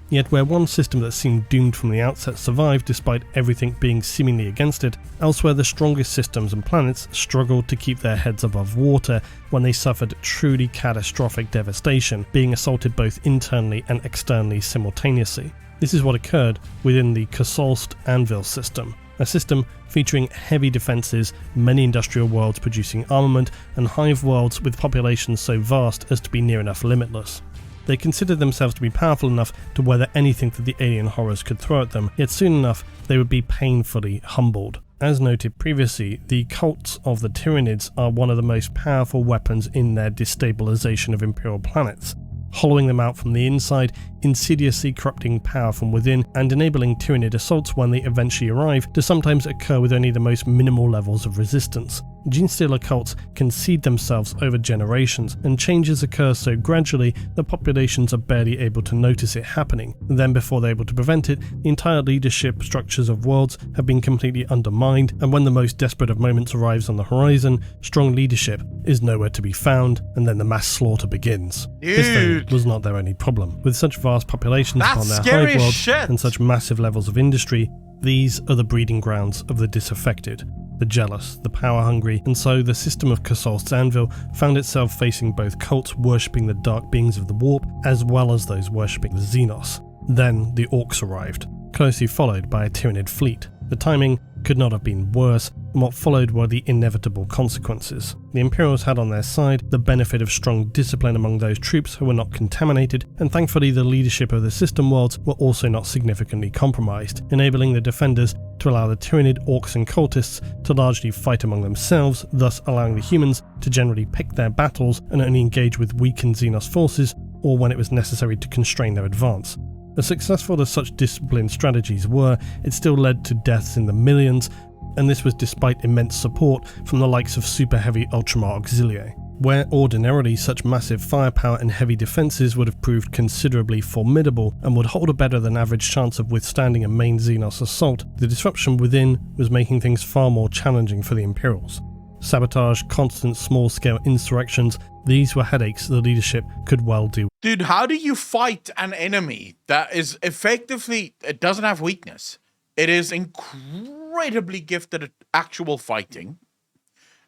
S16: Yet where one system that seemed doomed from the outset survived despite everything being seemingly against it, elsewhere the strongest systems and planets struggled to keep their heads above water when they suffered truly catastrophic devastation, being assaulted both internally and externally simultaneously. This is what occurred within the Kasolst Anvil system, a system featuring heavy defences, many industrial worlds producing armament, and hive worlds with populations so vast as to be near enough limitless. They considered themselves to be powerful enough to weather anything that the alien horrors could throw at them, yet soon enough they would be painfully humbled. As noted previously, the cults of the Tyranids are one of the most powerful weapons in their destabilization of Imperial planets, hollowing them out from the inside, insidiously corrupting power from within, and enabling Tyranid assaults when they eventually arrive to sometimes occur with only the most minimal levels of resistance. Genestealer cults can seed themselves over generations, and changes occur so gradually that populations are barely able to notice it happening. Then before they're able to prevent it, the entire leadership structures of worlds have been completely undermined, and when the most desperate of moments arrives on the horizon, strong leadership is nowhere to be found, and then the mass slaughter begins. This though was not their only problem. With such vast populations upon their hive worlds and such massive levels of industry, these are the breeding grounds of the disaffected. the jealous, the power-hungry, and so the system of Casol's Anvil found itself facing both cults worshipping the dark beings of the warp, as well as those worshipping the Xenos. Then the Orcs arrived, closely followed by a Tyranid fleet. The timing could not have been worse, and what followed were the inevitable consequences. The Imperials had on their side the benefit of strong discipline among those troops who were not contaminated, and thankfully the leadership of the system worlds were also not significantly compromised, enabling the defenders to allow the Tyranid, Orcs and cultists to largely fight among themselves, thus allowing the humans to generally pick their battles and only engage with weakened Xenos forces or when it was necessary to constrain their advance. As successful as such disciplined strategies were, it still led to deaths in the millions, and this was despite immense support from the likes of Super Heavy Ultramar Auxilia. Where ordinarily such massive firepower and heavy defences would have proved considerably formidable and would hold a better than average chance of withstanding a main Xenos assault, the disruption within was making things far more challenging for the Imperials. Sabotage, constant small-scale insurrections, these were headaches the leadership could well do.
S1: Dude, how do you fight an enemy that is effectively, it doesn't have weakness? It is incredibly gifted at actual fighting.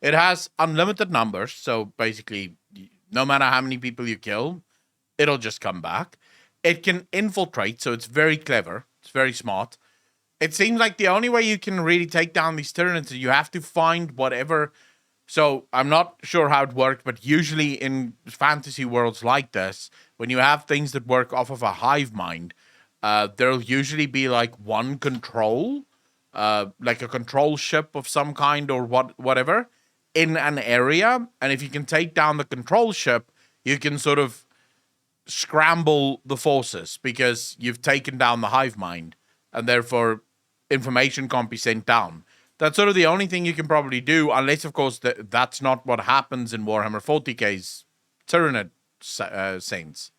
S1: It has unlimited numbers, so basically, no matter how many people you kill, it'll just come back. It can infiltrate, so it's very clever. It's very smart. It seems like the only way you can really take down these Tyranids is you have to find whatever. So I'm not sure how it worked, but usually in fantasy worlds like this, when you have things that work off of a hive mind, there'll usually be like one control, like a control ship of some kind or whatever in an area. And if you can take down the control ship, you can sort of scramble the forces because you've taken down the hive mind and therefore information can't be sent down. That's sort of the only thing you can probably do, unless, of course, that's not what happens in Warhammer 40k's Tyranid Saints.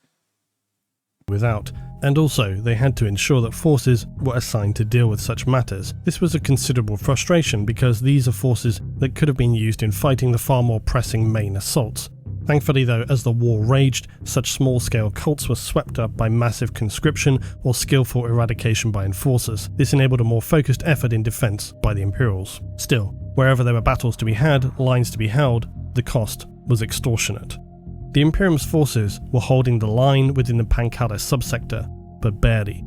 S16: Without, and also they had to ensure that forces were assigned to deal with such matters. This was a considerable frustration because these are forces that could have been used in fighting the far more pressing main assaults. Thankfully though, as the war raged, such small-scale cults were swept up by massive conscription or skillful eradication by enforcers. This enabled a more focused effort in defense by the Imperials. Still, wherever there were battles to be had, lines to be held, the cost was extortionate. The Imperium's forces were holding the line within the Pancala subsector, but barely.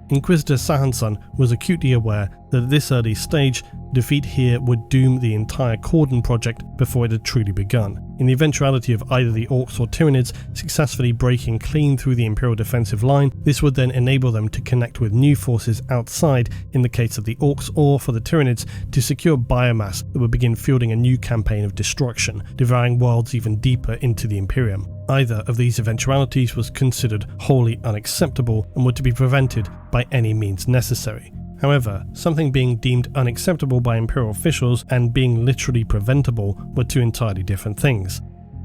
S16: Inquisitor Sahansan was acutely aware that at this early stage, defeat here would doom the entire Cordon project before it had truly begun. In the eventuality of either the Orcs or Tyranids successfully breaking clean through the Imperial defensive line, this would then enable them to connect with new forces outside in the case of the Orcs, or for the Tyranids to secure biomass that would begin fielding a new campaign of destruction, devouring worlds even deeper into the Imperium. Either of these eventualities was considered wholly unacceptable and were to be prevented by any means necessary. However, something being deemed unacceptable by Imperial officials and being literally preventable were two entirely different things.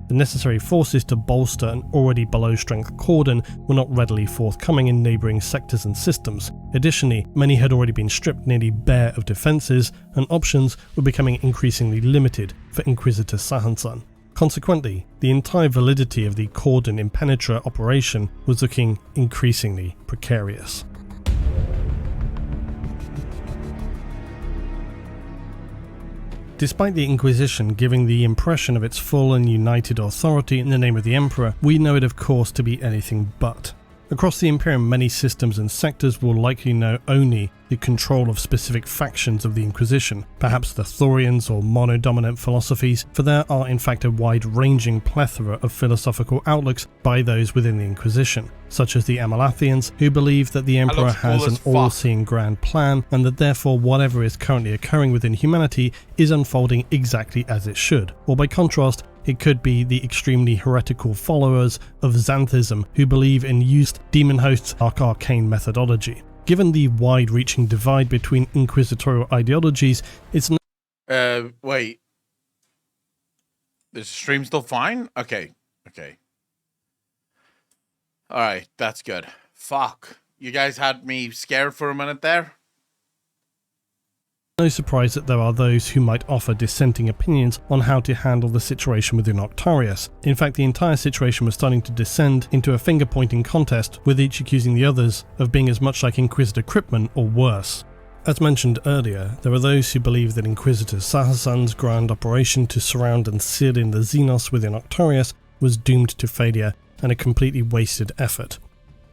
S16: The necessary forces to bolster an already below-strength cordon were not readily forthcoming in neighbouring sectors and systems. Additionally, many had already been stripped nearly bare of defences, and options were becoming increasingly limited for Inquisitor Sahansan. Consequently, the entire validity of the Cordon Impenetra operation was looking increasingly precarious. Despite the Inquisition giving the impression of its full and united authority in the name of the Emperor, we know it of course to be anything but. Across the Imperium, many systems and sectors will likely know only the control of specific factions of the Inquisition, perhaps the Thorians or mono-dominant philosophies, for there are in fact a wide-ranging plethora of philosophical outlooks by those within the Inquisition, such as the Amalathians, who believe that the Emperor has an all-seeing grand plan, and that therefore whatever is currently occurring within humanity is unfolding exactly as it should, or by contrast, it could be the extremely heretical followers of Xanthism who believe in used demon hosts' arcane methodology. Given the wide-reaching divide between inquisitorial ideologies, it's not...
S1: Wait. Is the stream still fine? Okay. Alright, that's good. Fuck. You guys had me scared for a minute there?
S16: No surprise that there are those who might offer dissenting opinions on how to handle the situation within Octarius. In fact, the entire situation was starting to descend into a finger-pointing contest, with each accusing the others of being as much like Inquisitor Cryptman or worse. As mentioned earlier, there are those who believe that Inquisitor Sahasan's grand operation to surround and seal in the Xenos within Octarius was doomed to failure and a completely wasted effort.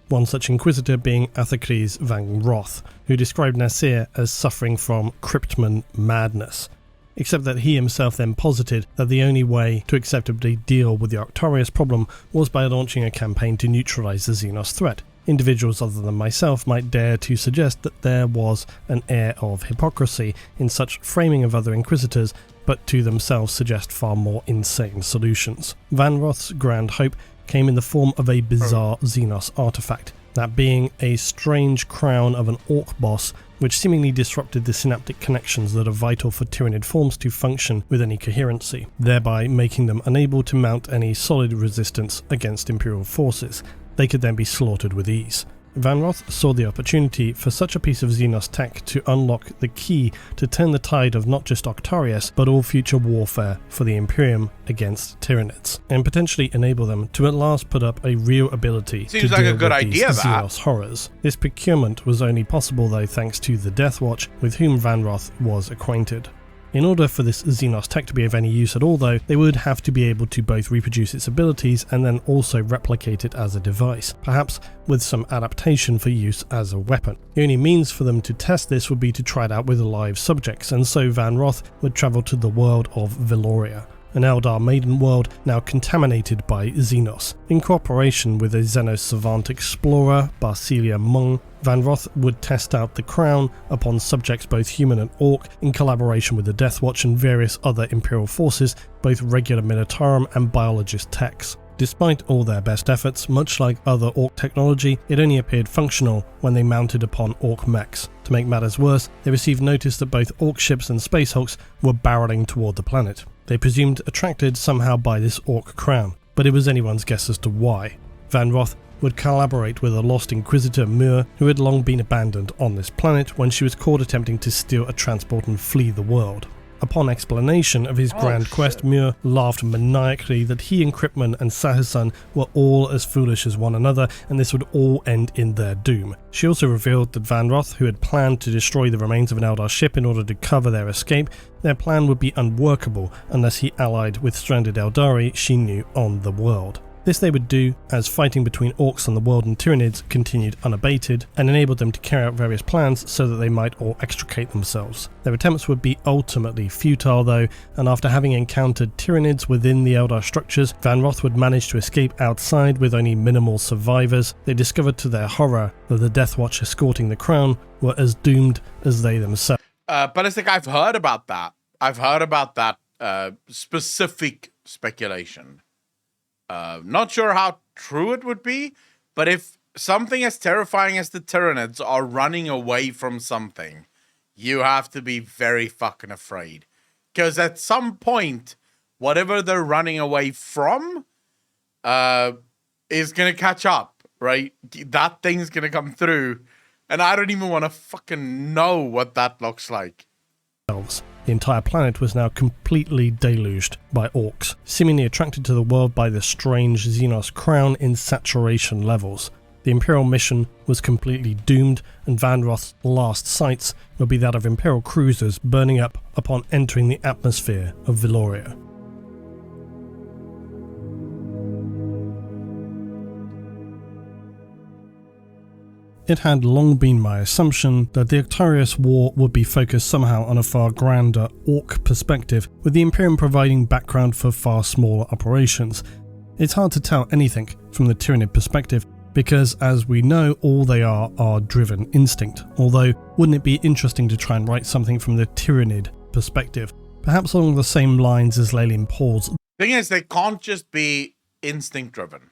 S16: One such Inquisitor being Athacles van Roth, who described Nasir as suffering from Cryptman madness, except that he himself then posited that the only way to acceptably deal with the Octarius problem was by launching a campaign to neutralise the Xenos threat. Individuals other than myself might dare to suggest that there was an air of hypocrisy in such framing of other Inquisitors, but to themselves suggest far more insane solutions. Van Roth's grand hope came in the form of a bizarre Xenos artifact, that being a strange crown of an orc boss which seemingly disrupted the synaptic connections that are vital for Tyranid forms to function with any coherency, thereby making them unable to mount any solid resistance against Imperial forces. They could then be slaughtered with ease. Van Roth saw the opportunity for such a piece of Xenos tech to unlock the key to turn the tide of not just Octarius, but all future warfare for the Imperium against Tyranids, and potentially enable them to at last put up a real ability to
S1: Seems like
S16: deal
S1: a good
S16: with
S1: idea,
S16: these
S1: that.
S16: Xenos horrors. This procurement was only possible though thanks to the Death Watch, with whom Van Roth was acquainted. In order for this Xenos tech to be of any use at all though, they would have to be able to both reproduce its abilities and then also replicate it as a device, perhaps with some adaptation for use as a weapon. The only means for them to test this would be to try it out with live subjects, and so Van Roth would travel to the world of Veloria, an Eldar maiden world now contaminated by Xenos. In cooperation with a Xenos savant explorer, Barcelia Mung, Van Roth would test out the crown upon subjects both human and orc in collaboration with the Death Watch and various other Imperial forces, both regular Militarum and biologist techs. Despite all their best efforts, much like other orc technology, it only appeared functional when they mounted upon orc mechs. To make matters worse, they received notice that both orc ships and space hulks were barreling toward the planet. They presumed attracted somehow by this orc crown, but it was anyone's guess as to why. Van Roth would collaborate with a lost Inquisitor Muir, who had long been abandoned on this planet when she was caught attempting to steal a transport and flee the world. Upon explanation of his grand quest, Muir laughed maniacally that he and Cryptman and Sahasan were all as foolish as one another, and this would all end in their doom. She also revealed that Van Roth, who had planned to destroy the remains of an Eldar ship in order to cover their escape, their plan would be unworkable unless he allied with stranded Eldari she knew on the world. This they would do as fighting between orcs on the world and Tyranids continued unabated, and enabled them to carry out various plans so that they might all extricate themselves. Their attempts would be ultimately futile though, and after having encountered Tyranids within the Eldar structures, Van Roth would manage to escape outside with only minimal survivors. They discovered to their horror that the Death Watch escorting the crown were as doomed as they themselves.
S1: Ballistic, I've heard about that. I've heard about that specific speculation. Not sure how true it would be, but if something as terrifying as the Tyranids are running away from something, you have to be very fucking afraid. Because at some point, whatever they're running away from is going to catch up, right? That thing's going to come through, and I don't even want to fucking know what that looks like.
S16: The entire planet was now completely deluged by orcs, seemingly attracted to the world by the strange Xenos crown in saturation levels. The Imperial mission was completely doomed, and Van Roth's last sights would be that of Imperial cruisers burning up upon entering the atmosphere of Veloria. It had long been my assumption that the Octarius War would be focused somehow on a far grander orc perspective, with the Imperium providing background for far smaller operations. It's hard to tell anything from the Tyranid perspective, because as we know, all they are driven instinct, although wouldn't it be interesting to try and write something from the Tyranid perspective, perhaps along the same lines as Lelian Paul's.
S1: Thing is, they can't just be instinct driven.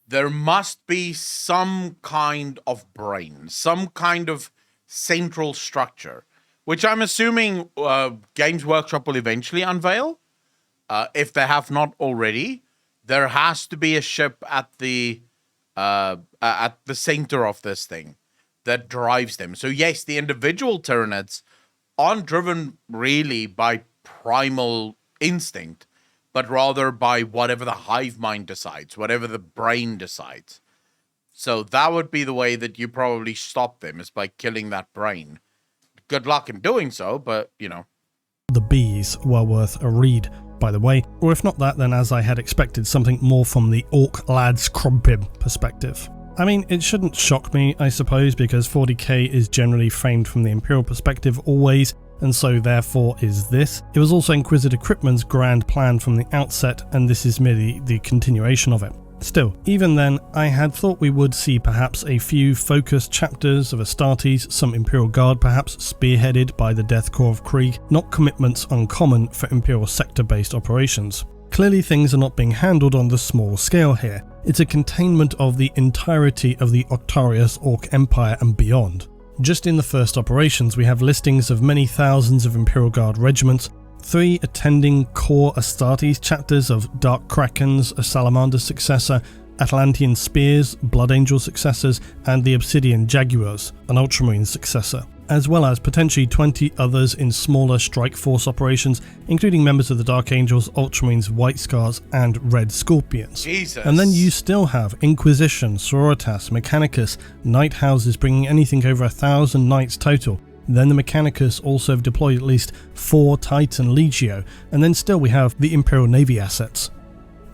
S1: There must be some kind of brain, some kind of central structure, which I'm assuming Games Workshop will eventually unveil. If they have not already, there has to be a ship at the center of this thing that drives them. So yes, the individual Tyranids aren't driven really by primal instinct, but rather by whatever the hive mind decides, whatever the brain decides. So that would be the way that you probably stop them, is by killing that brain. Good luck in doing so, but, you know.
S16: The bees were worth a read, by the way, or if not that, then as I had expected, something more from the Orc Lads Crumpib perspective. I mean, it shouldn't shock me, I suppose, because 40k is generally framed from the Imperial perspective always, and so therefore is this. It was also Inquisitor Cryptman's grand plan from the outset, and this is merely the continuation of it. Still, even then, I had thought we would see perhaps a few focused chapters of Astartes, some Imperial Guard perhaps spearheaded by the Death Corps of Krieg, not commitments uncommon for Imperial sector-based operations. Clearly things are not being handled on the small scale here. It's a containment of the entirety of the Octarius Orc Empire and beyond. Just in the first operations we have listings of many thousands of Imperial Guard regiments, 3 attending core Astartes chapters of Dark Krakens, a Salamander successor, Atlantean Spears, Blood Angel successors, and the Obsidian Jaguars, an Ultramarine successor, as well as potentially 20 others in smaller Strike Force operations, including members of the Dark Angels, Ultramarines, White Scars, and Red Scorpions.
S1: Jesus.
S16: And then you still have Inquisition, Sororitas, Mechanicus, Knight Houses bringing anything over 1,000 knights total. Then the Mechanicus also have deployed at least 4 Titan Legio, and then still we have the Imperial Navy assets.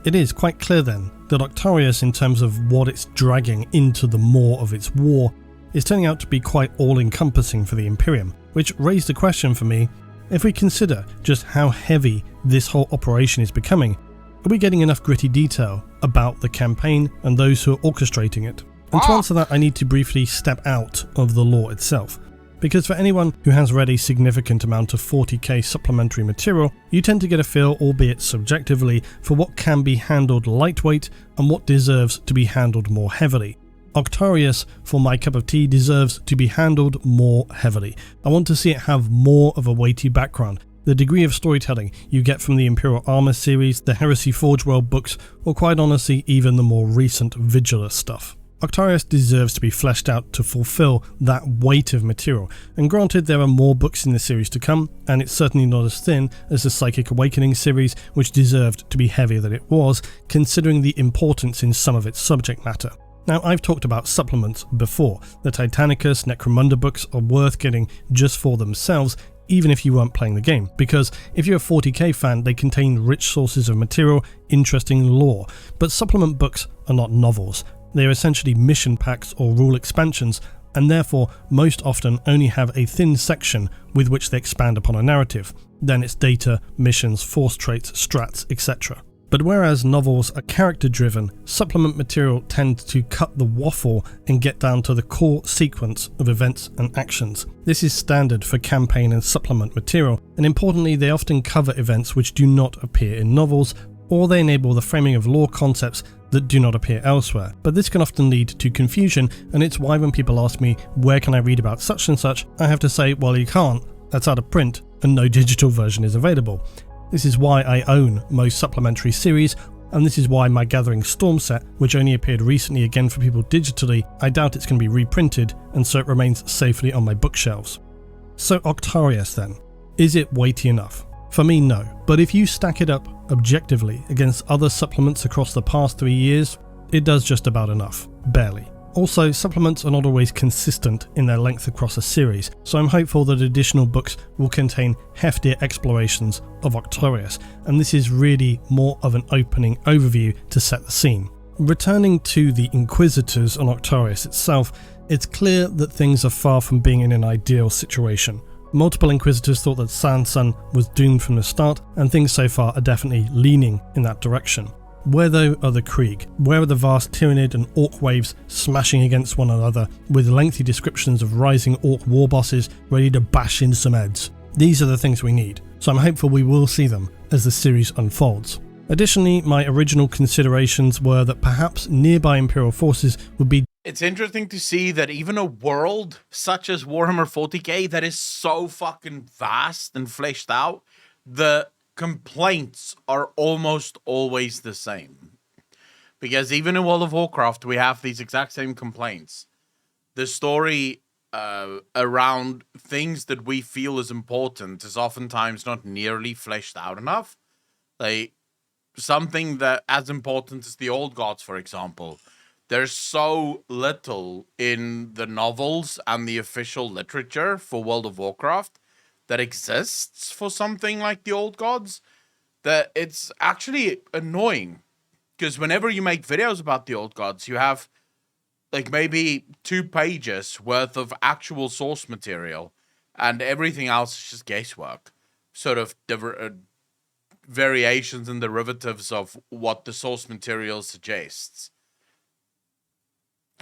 S16: It is quite clear then that Octarius, in terms of what it's dragging into the maw of its war, is turning out to be quite all-encompassing for the Imperium, which raised a question for me. If we consider just how heavy this whole operation is becoming, are we getting enough gritty detail about the campaign and those who are orchestrating it? And to answer that, I need to briefly step out of the lore itself. Because for anyone who has read a significant amount of 40k supplementary material, you tend to get a feel, albeit subjectively, for what can be handled lightweight and what deserves to be handled more heavily. Octarius, for my cup of tea, deserves to be handled more heavily. I want to see it have more of a weighty background. The degree of storytelling you get from the Imperial Armor series, the Heresy Forge World books, or quite honestly even the more recent Vigilus stuff. Octarius deserves to be fleshed out to fulfill that weight of material, and granted there are more books in the series to come, and it's certainly not as thin as the Psychic Awakening series, which deserved to be heavier than it was, considering the importance in some of its subject matter. Now, I've talked about supplements before. The Titanicus, Necromunda books are worth getting just for themselves, even if you weren't playing the game, because if you're a 40k fan, they contain rich sources of material, interesting lore, but supplement books are not novels. They are essentially mission packs or rule expansions, and therefore most often only have a thin section with which they expand upon a narrative. Then it's data, missions, force traits, strats, etc. But whereas novels are character driven, supplement material tend to cut the waffle and get down to the core sequence of events and actions. This is standard for campaign and supplement material, and importantly they often cover events which do not appear in novels, or they enable the framing of lore concepts that do not appear elsewhere. But this can often lead to confusion, and it's why when people ask me, where can I read about such and such, I have to say, well, you can't, that's out of print, and no digital version is available. This is why I own most supplementary series, and this is why my Gathering Storm set, which only appeared recently again for people digitally, I doubt it's going to be reprinted, and so it remains safely on my bookshelves. So Octarius then, is it weighty enough? For me, no. But if you stack it up objectively against other supplements across the past 3 years, it does just about enough. Barely. Also, supplements are not always consistent in their length across a series, so I'm hopeful that additional books will contain heftier explorations of Octarius, and this is really more of an opening overview to set the scene. Returning to the Inquisitors on Octarius itself, it's clear that things are far from being in an ideal situation. Multiple Inquisitors thought that Sansun was doomed from the start, and things so far are definitely leaning in that direction. Where though are the Krieg? Where are the vast Tyranid and Orc waves smashing against one another, with lengthy descriptions of rising Orc war bosses ready to bash in some heads? These are the things we need, so I'm hopeful we will see them as the series unfolds. Additionally, my original considerations were that perhaps nearby Imperial forces would be.
S1: It's interesting to see that even a world such as Warhammer 40k that is so fucking vast and fleshed out, the complaints are almost always the same. Because even in World of Warcraft, we have these exact same complaints. The story around things that we feel is important is oftentimes not nearly fleshed out enough. Like, something that as important as the Old Gods, for example, there's so little in the novels and the official literature for World of Warcraft that exists for something like the Old Gods that it's actually annoying. Because whenever you make videos about the Old Gods, you have like maybe 2 pages worth of actual source material, and everything else is just guesswork. Sort of variations and derivatives of what the source material suggests.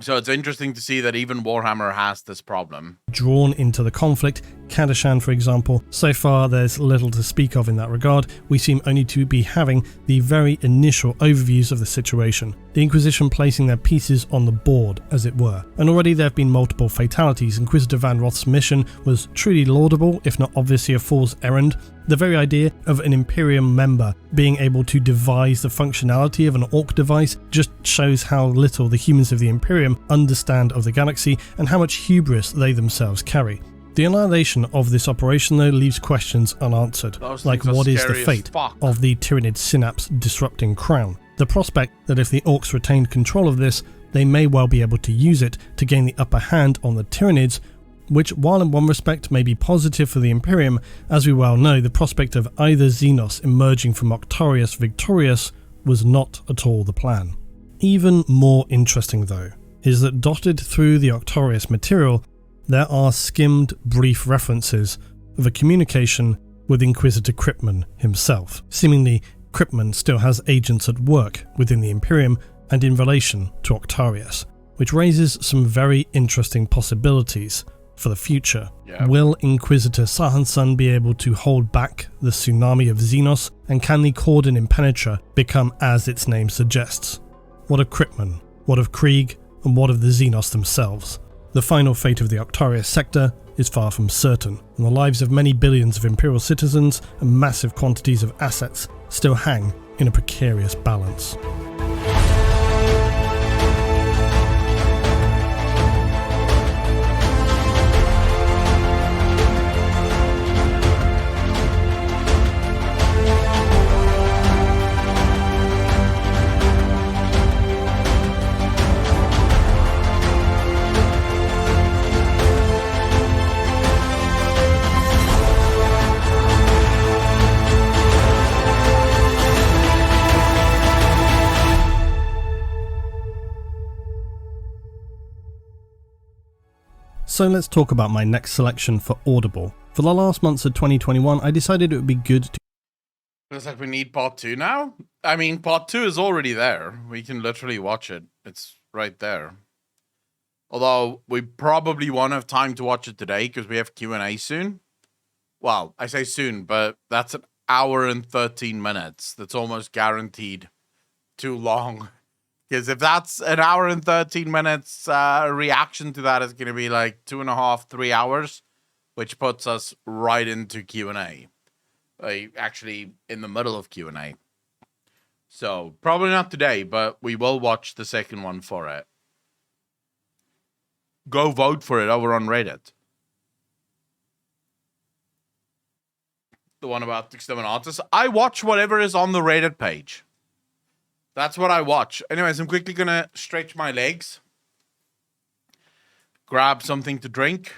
S1: So it's interesting to see that even Warhammer has this problem.
S16: Drawn into the conflict, Kadashan for example, so far there's little to speak of in that regard. We seem only to be having the very initial overviews of the situation, the Inquisition placing their pieces on the board, as it were. And already there have been multiple fatalities. Inquisitor Van Roth's mission was truly laudable, if not obviously a fool's errand. The very idea of an Imperium member being able to devise the functionality of an Orc device just shows how little the humans of the Imperium understand of the galaxy and how much hubris they themselves carry. The annihilation of this operation though leaves questions unanswered, like what is the fate of the Tyranid synapse disrupting crown? The prospect that if the Orcs retained control of this, they may well be able to use it to gain the upper hand on the Tyranids, which, while in one respect may be positive for the Imperium, as we well know, the prospect of either Xenos emerging from Octarius victorious was not at all the plan. Even more interesting though, is that dotted through the Octarius material, there are skimmed brief references of a communication with Inquisitor Kryptman himself. Seemingly, Kryptman still has agents at work within the Imperium and in relation to Octarius, which raises some very interesting possibilities for the future. Yeah. Will Inquisitor Sahansun be able to hold back the tsunami of Xenos, and can the Cordon Impenetra become as its name suggests? What of Kryptman? What of Krieg? And what of the Xenos themselves? The final fate of the Octarius sector is far from certain, and the lives of many billions of Imperial citizens and massive quantities of assets still hang in a precarious balance. So let's talk about my next selection for Audible. For the last months of 2021, I decided it would be good to...
S1: Looks like we need part 2 now? I mean, part 2 is already there. We can literally watch it. It's right there. Although, we probably won't have time to watch it today because we have Q&A soon. Well, I say soon, but that's an hour and 13 minutes. That's almost guaranteed too long. Because if that's an hour and 13 minutes, reaction to that is going to be like 2.5, 3 hours, which puts us right into Q&A. Actually, in the middle of Q&A. So, probably not today, but we will watch the second one for it. Go vote for it over on Reddit. The one about Exterminatus. I watch whatever is on the Reddit page. That's what I watch. Anyways, I'm quickly going to stretch my legs. Grab something to drink.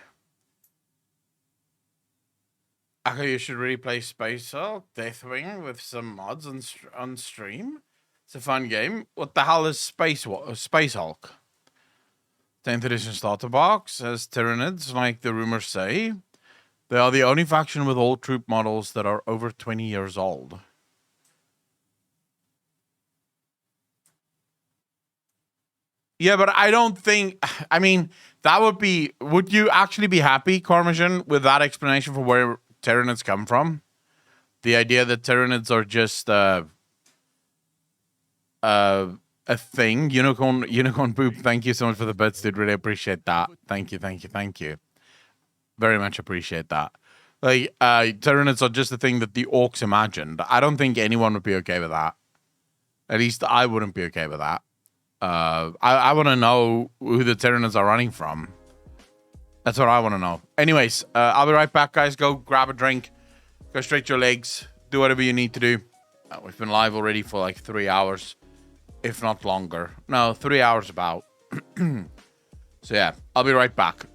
S1: Okay, you should really play Space Hulk, Deathwing with some mods on stream. It's a fun game. What the hell is Space Hulk? 10th edition starter box has Tyranids, like the rumors say. They are the only faction with all troop models that are over 20 years old. Yeah, but I don't think... I mean, that would be... Would you actually be happy, Carmasian, with that explanation for where Tyranids come from? The idea that Tyranids are just a thing. Unicorn Poop, thank you so much for the bits, dude. Really appreciate that. Thank you. Very much appreciate that. Like, Tyranids are just a thing that the orcs imagined. I don't think anyone would be okay with that. At least I wouldn't be okay with that. I want to know who the Tyranids are running from. That's what I want to know. Anyways, I'll be right back, guys. Go grab a drink. Go stretch your legs. Do whatever you need to do. We've been live already for like 3 hours. if not longer. No, 3 hours about. So yeah, I'll be right back.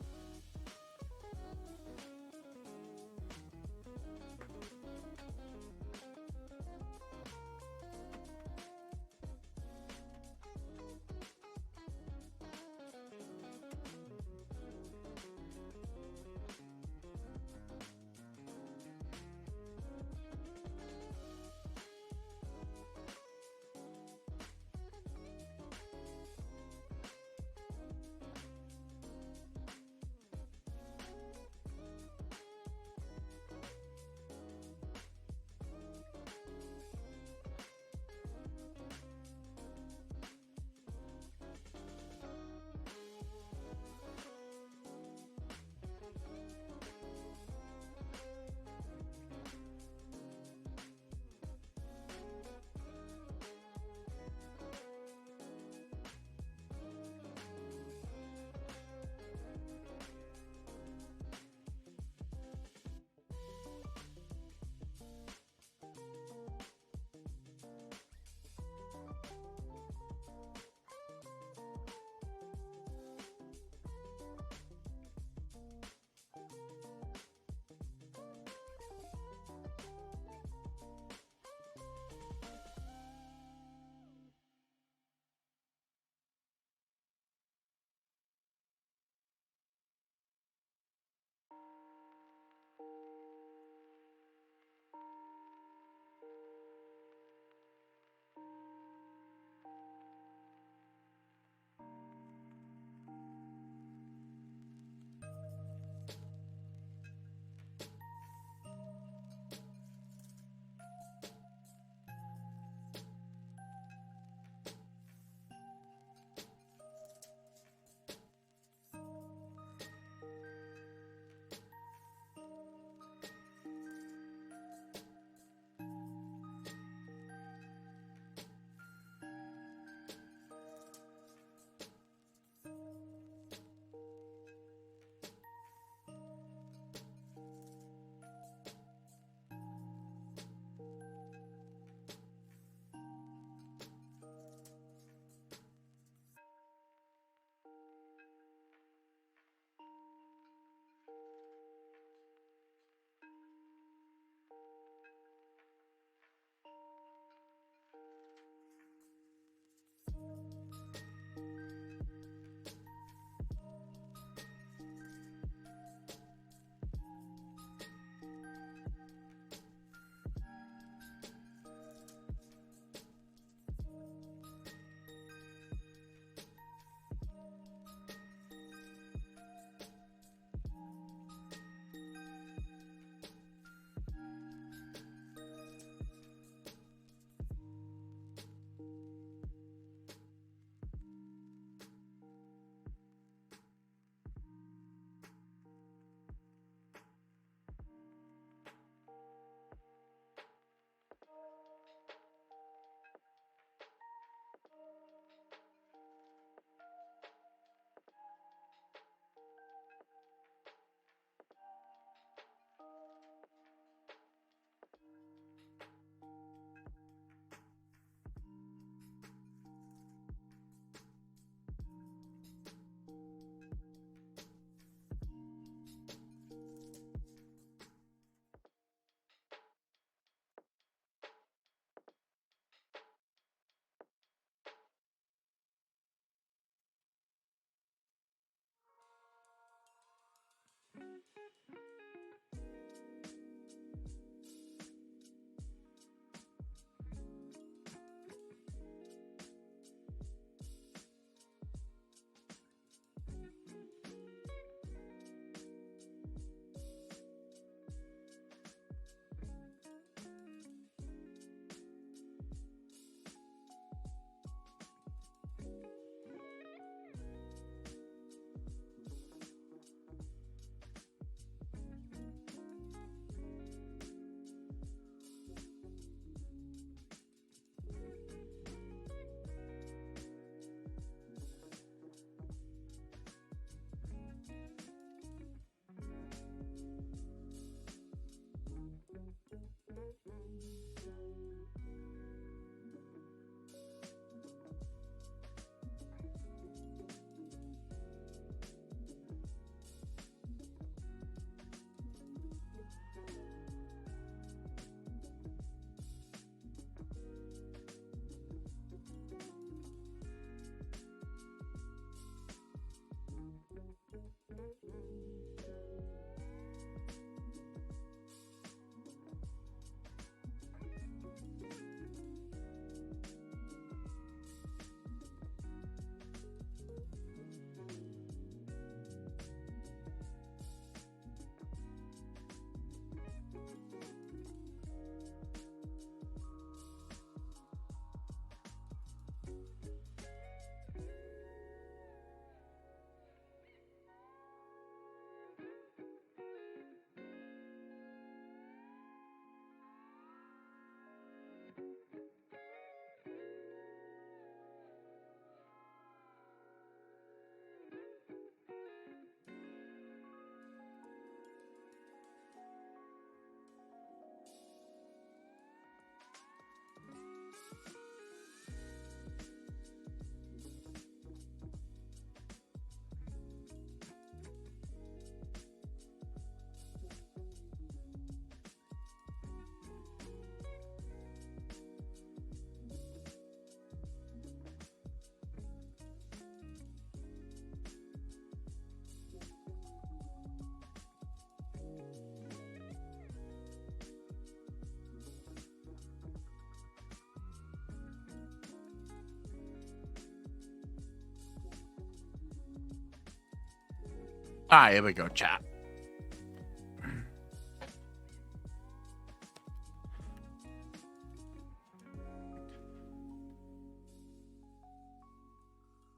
S1: Ah, here we go, chat.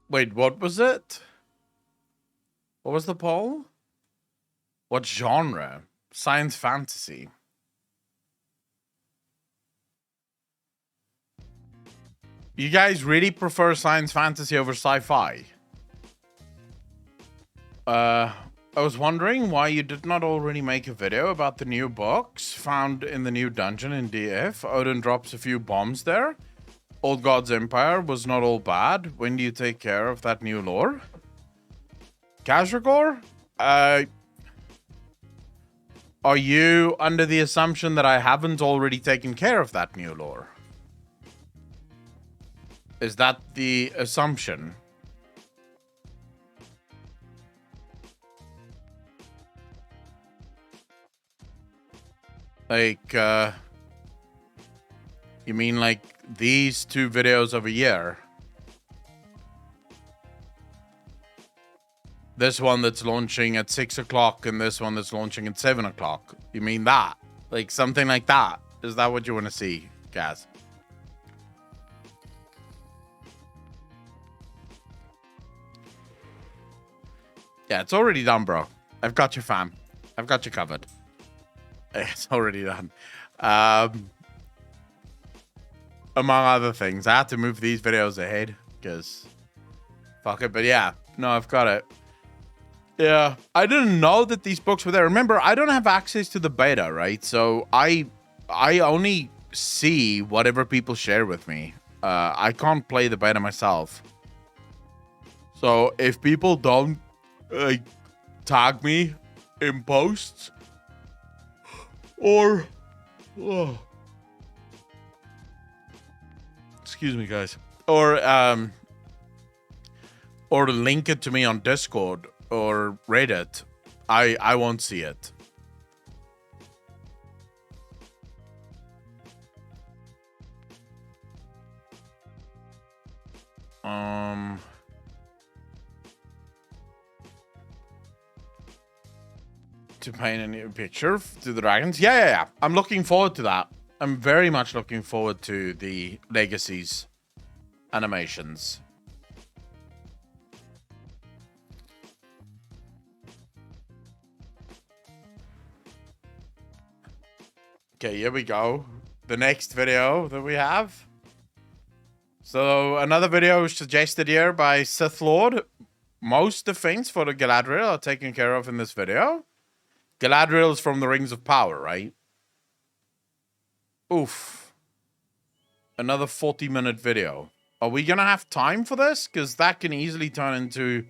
S1: Wait, what was it? What was the poll? What genre? Science fantasy. You guys really prefer science fantasy over sci-fi? I was wondering why you did not already make a video about the new books found in the new dungeon in DF. Odin drops a few bombs there. Old God's Empire was not all bad. When do you take care of that new lore? Kazragor? Are you under the assumption that I haven't already taken care of that new lore? Is that the assumption? Like, you mean like these 2 videos of a year? This one that's launching at 6 o'clock and this one that's launching at 7 o'clock. You mean that? Like something like that? Is that what you want to see, Gaz? Yeah, it's already done, bro. I've got you, fam. I've got you covered. It's already done. Among other things, I had to move these videos ahead because fuck it. But yeah, no, I've got it. Yeah, I didn't know that these books were there. Remember, I don't have access to the beta, right? So I only see whatever people share with me. I can't play the beta myself. So if people don't tag me in posts or excuse me, guys, or link it to me on Discord or Reddit, I won't see it. To paint a new picture to the dragons. Yeah. I'm looking forward to that. I'm very much looking forward to the Legacies animations. Okay, here we go. The next video that we have. So another video suggested here by Sith Lord. Most defense for the Galadriel are taken care of in this video. Galadriel is from the Rings of Power, right? Oof. Another 40-minute video. Are we going to have time for this? Because that can easily turn into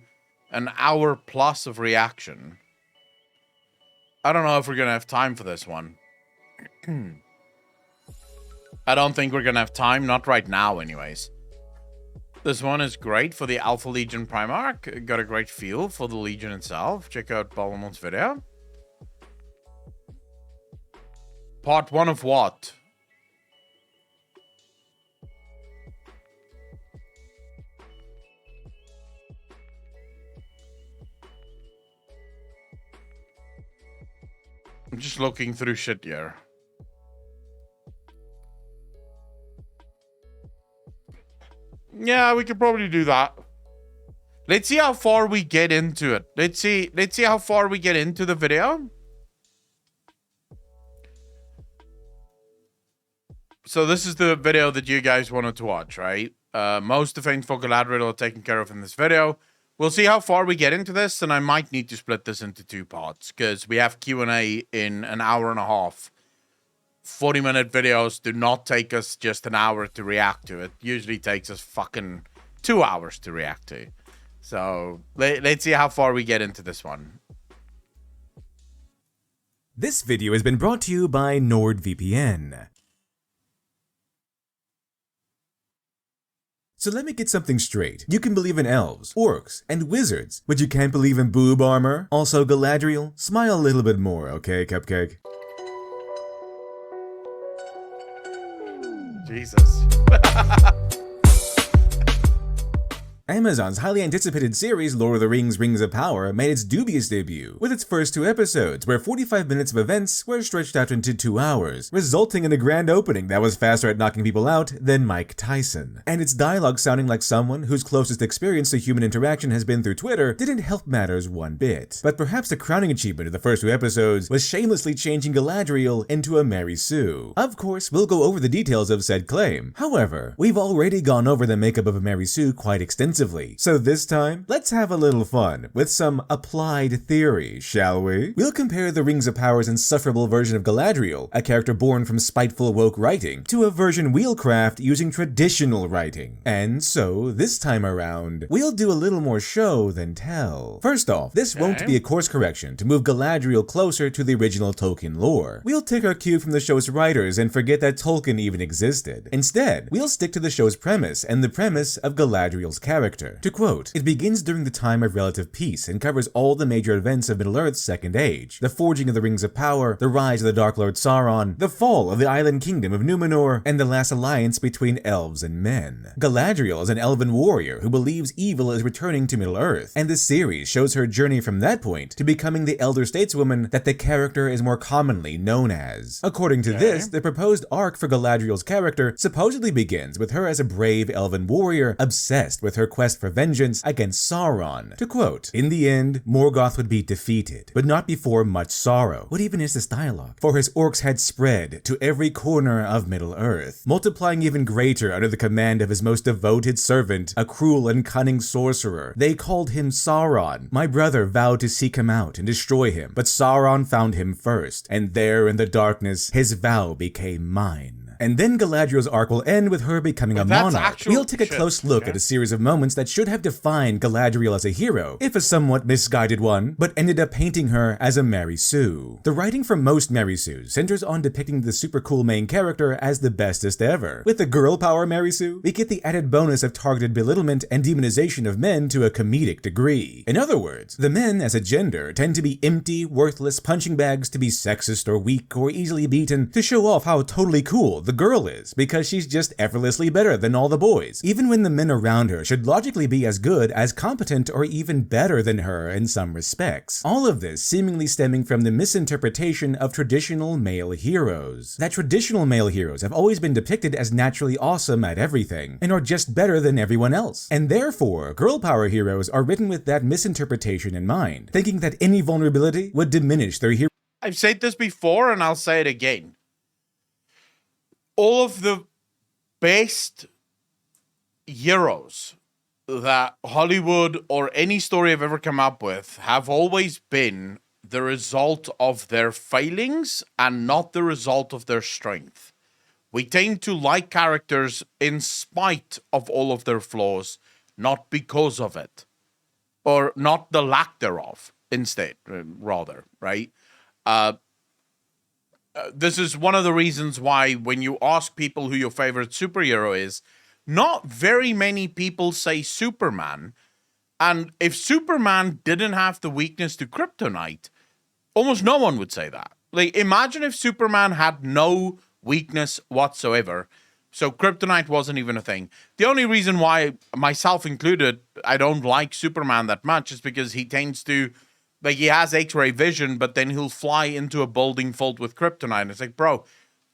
S1: an hour plus of reaction. I don't know if we're going to have time for this one. I don't think we're going to have time. Not right now, anyways. This one is great for the Alpha Legion Primarch. Got a great feel for the Legion itself. Check out Balmon's video. Part 1 of what? I'm just looking through shit here. Yeah, we could probably do that. Let's see how far we get into it. Let's see how far we get into the video. So this is the video that you guys wanted to watch, right? Most defense for Galadriel are taken care of in this video. We'll see how far we get into this, and I might need to split this into 2 parts, because we have Q&A in an hour and a half. 40-minute videos do not take us just an hour to react to. It usually takes us fucking 2 hours to react to. So let's see how far we get into this one.
S17: This video has been brought to you by NordVPN. So let me get something straight. You can believe in elves, orcs, and wizards, but you can't believe in boob armor? Also Galadriel? Smile a little bit more, okay, Cupcake?
S1: Jesus.
S17: Amazon's highly anticipated series Lord of the Rings Rings of Power made its dubious debut with its first 2 episodes, where 45 minutes of events were stretched out into 2 hours, resulting in a grand opening that was faster at knocking people out than Mike Tyson. And its dialogue sounding like someone whose closest experience to human interaction has been through Twitter didn't help matters one bit. But perhaps the crowning achievement of the first 2 episodes was shamelessly changing Galadriel into a Mary Sue. Of course, we'll go over the details of said claim. However, we've already gone over the makeup of a Mary Sue quite extensively. So this time, let's have a little fun with some applied theory, shall we? We'll compare the Rings of Power's insufferable version of Galadriel, a character born from spiteful woke writing, to a version we'll craft using traditional writing. And so, this time around, we'll do a little more show than tell. First off, this won't be a course correction to move Galadriel closer to the original Tolkien lore. We'll take our cue from the show's writers and forget that Tolkien even existed. Instead, we'll stick to the show's premise and the premise of Galadriel's character. To quote, it begins during the time of relative peace and covers all the major events of Middle-earth's Second Age: the forging of the Rings of Power, the rise of the Dark Lord Sauron, the fall of the island kingdom of Numenor, and the last alliance between elves and men. Galadriel is an elven warrior who believes evil is returning to Middle-earth, and the series shows her journey from that point to becoming the elder stateswoman that the character is more commonly known as. According to this, the proposed arc for Galadriel's character supposedly begins with her as a brave elven warrior obsessed with her quest for vengeance against Sauron. To quote, in the end, Morgoth would be defeated, but not before much sorrow. What even is this dialogue? For his orcs had spread to every corner of Middle-earth, multiplying even greater under the command of his most devoted servant, a cruel and cunning sorcerer. They called him Sauron. My brother vowed to seek him out and destroy him, but Sauron found him first, and there in the darkness, his vow became mine. And then Galadriel's arc will end with her becoming a monarch. We'll take a close look at a series of moments that should have defined Galadriel as a hero, if a somewhat misguided one, but ended up painting her as a Mary Sue. The writing for most Mary Sues centers on depicting the super cool main character as the bestest ever. With the girl power Mary Sue, we get the added bonus of targeted belittlement and demonization of men to a comedic degree. In other words, the men as a gender tend to be empty, worthless punching bags to be sexist or weak or easily beaten to show off how totally cool the girl is, because she's just effortlessly better than all the boys, even when the men around her should logically be as good, as competent, or even better than her in some respects. All of this seemingly stemming from the misinterpretation of traditional male heroes. That traditional male heroes have always been depicted as naturally awesome at everything, and are just better than everyone else. And therefore, girl power heroes are written with that misinterpretation in mind, thinking that any vulnerability would diminish their hero.
S1: I've said this before and I'll say it again. All of the best heroes that Hollywood or any story I've ever come up with have always been the result of their failings and not the result of their strength. We tend to like characters in spite of all of their flaws, not because of it, or not the lack thereof, instead, rather, right? This is one of the reasons why when you ask people who your favorite superhero is, not very many people say Superman. And if Superman didn't have the weakness to kryptonite, almost no one would say that. Like, imagine if Superman had no weakness whatsoever, so kryptonite wasn't even a thing. The only reason why, myself included, I don't like Superman that much is because he tends to, like, he has X-ray vision, but then he'll fly into a building filled with kryptonite. It's like, bro,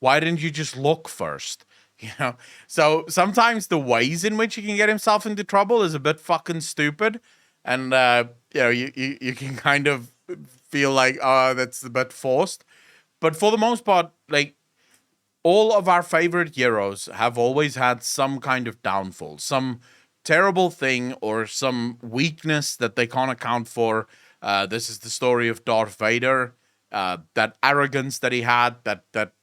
S1: why didn't you just look first? You know? So sometimes the ways in which he can get himself into trouble is a bit fucking stupid. And, you know, you can kind of feel like, oh, that's a bit forced. But for the most part, like, all of our favorite heroes have always had some kind of downfall, some terrible thing or some weakness that they can't account for. This is the story of Darth Vader, that arrogance that he had, that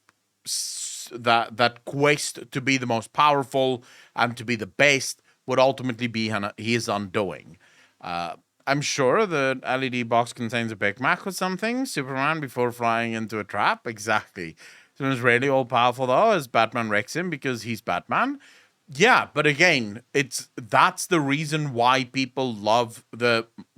S1: quest to be the most powerful and to be the best would ultimately be his undoing. I'm sure the LED box contains a Big Mac or something. Superman before flying into a trap. Exactly. Someone's really all-powerful, though, as Batman wrecks him because he's Batman. Yeah, but again, that's the reason why people love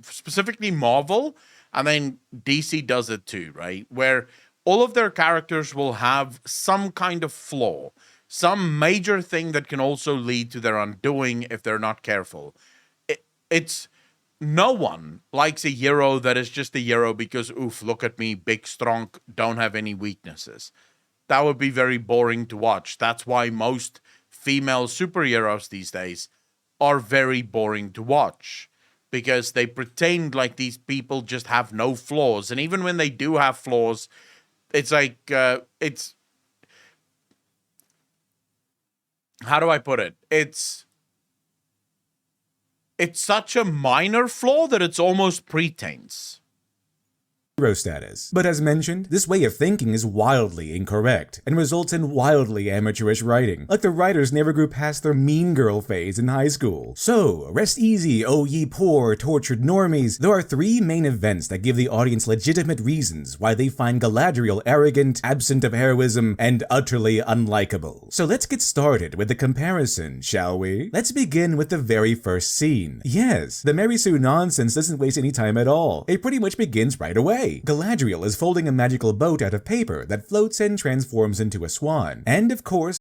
S1: specifically Marvel, and then DC does it too, right? Where all of their characters will have some kind of flaw, some major thing that can also lead to their undoing if they're not careful. It's no one likes a hero that is just a hero because, oof, look at me, big, strong, don't have any weaknesses. That would be very boring to watch. That's why most female superheroes these days are very boring to watch, because they pretend like these people just have no flaws. And even when they do have flaws, it's like, it's, how do I put it? It's such a minor flaw that it's almost pretense.
S17: Hero status. But as mentioned, this way of thinking is wildly incorrect and results in wildly amateurish writing, like the writers never grew past their mean girl phase in high school. So, rest easy, oh ye poor, tortured normies. There are 3 main events that give the audience legitimate reasons why they find Galadriel arrogant, absent of heroism, and utterly unlikable. So let's get started with the comparison, shall we? Let's begin with the very first scene. Yes, the Mary Sue nonsense doesn't waste any time at all. It pretty much begins right away. Galadriel is folding a magical boat out of paper that floats and transforms into a swan. And of course,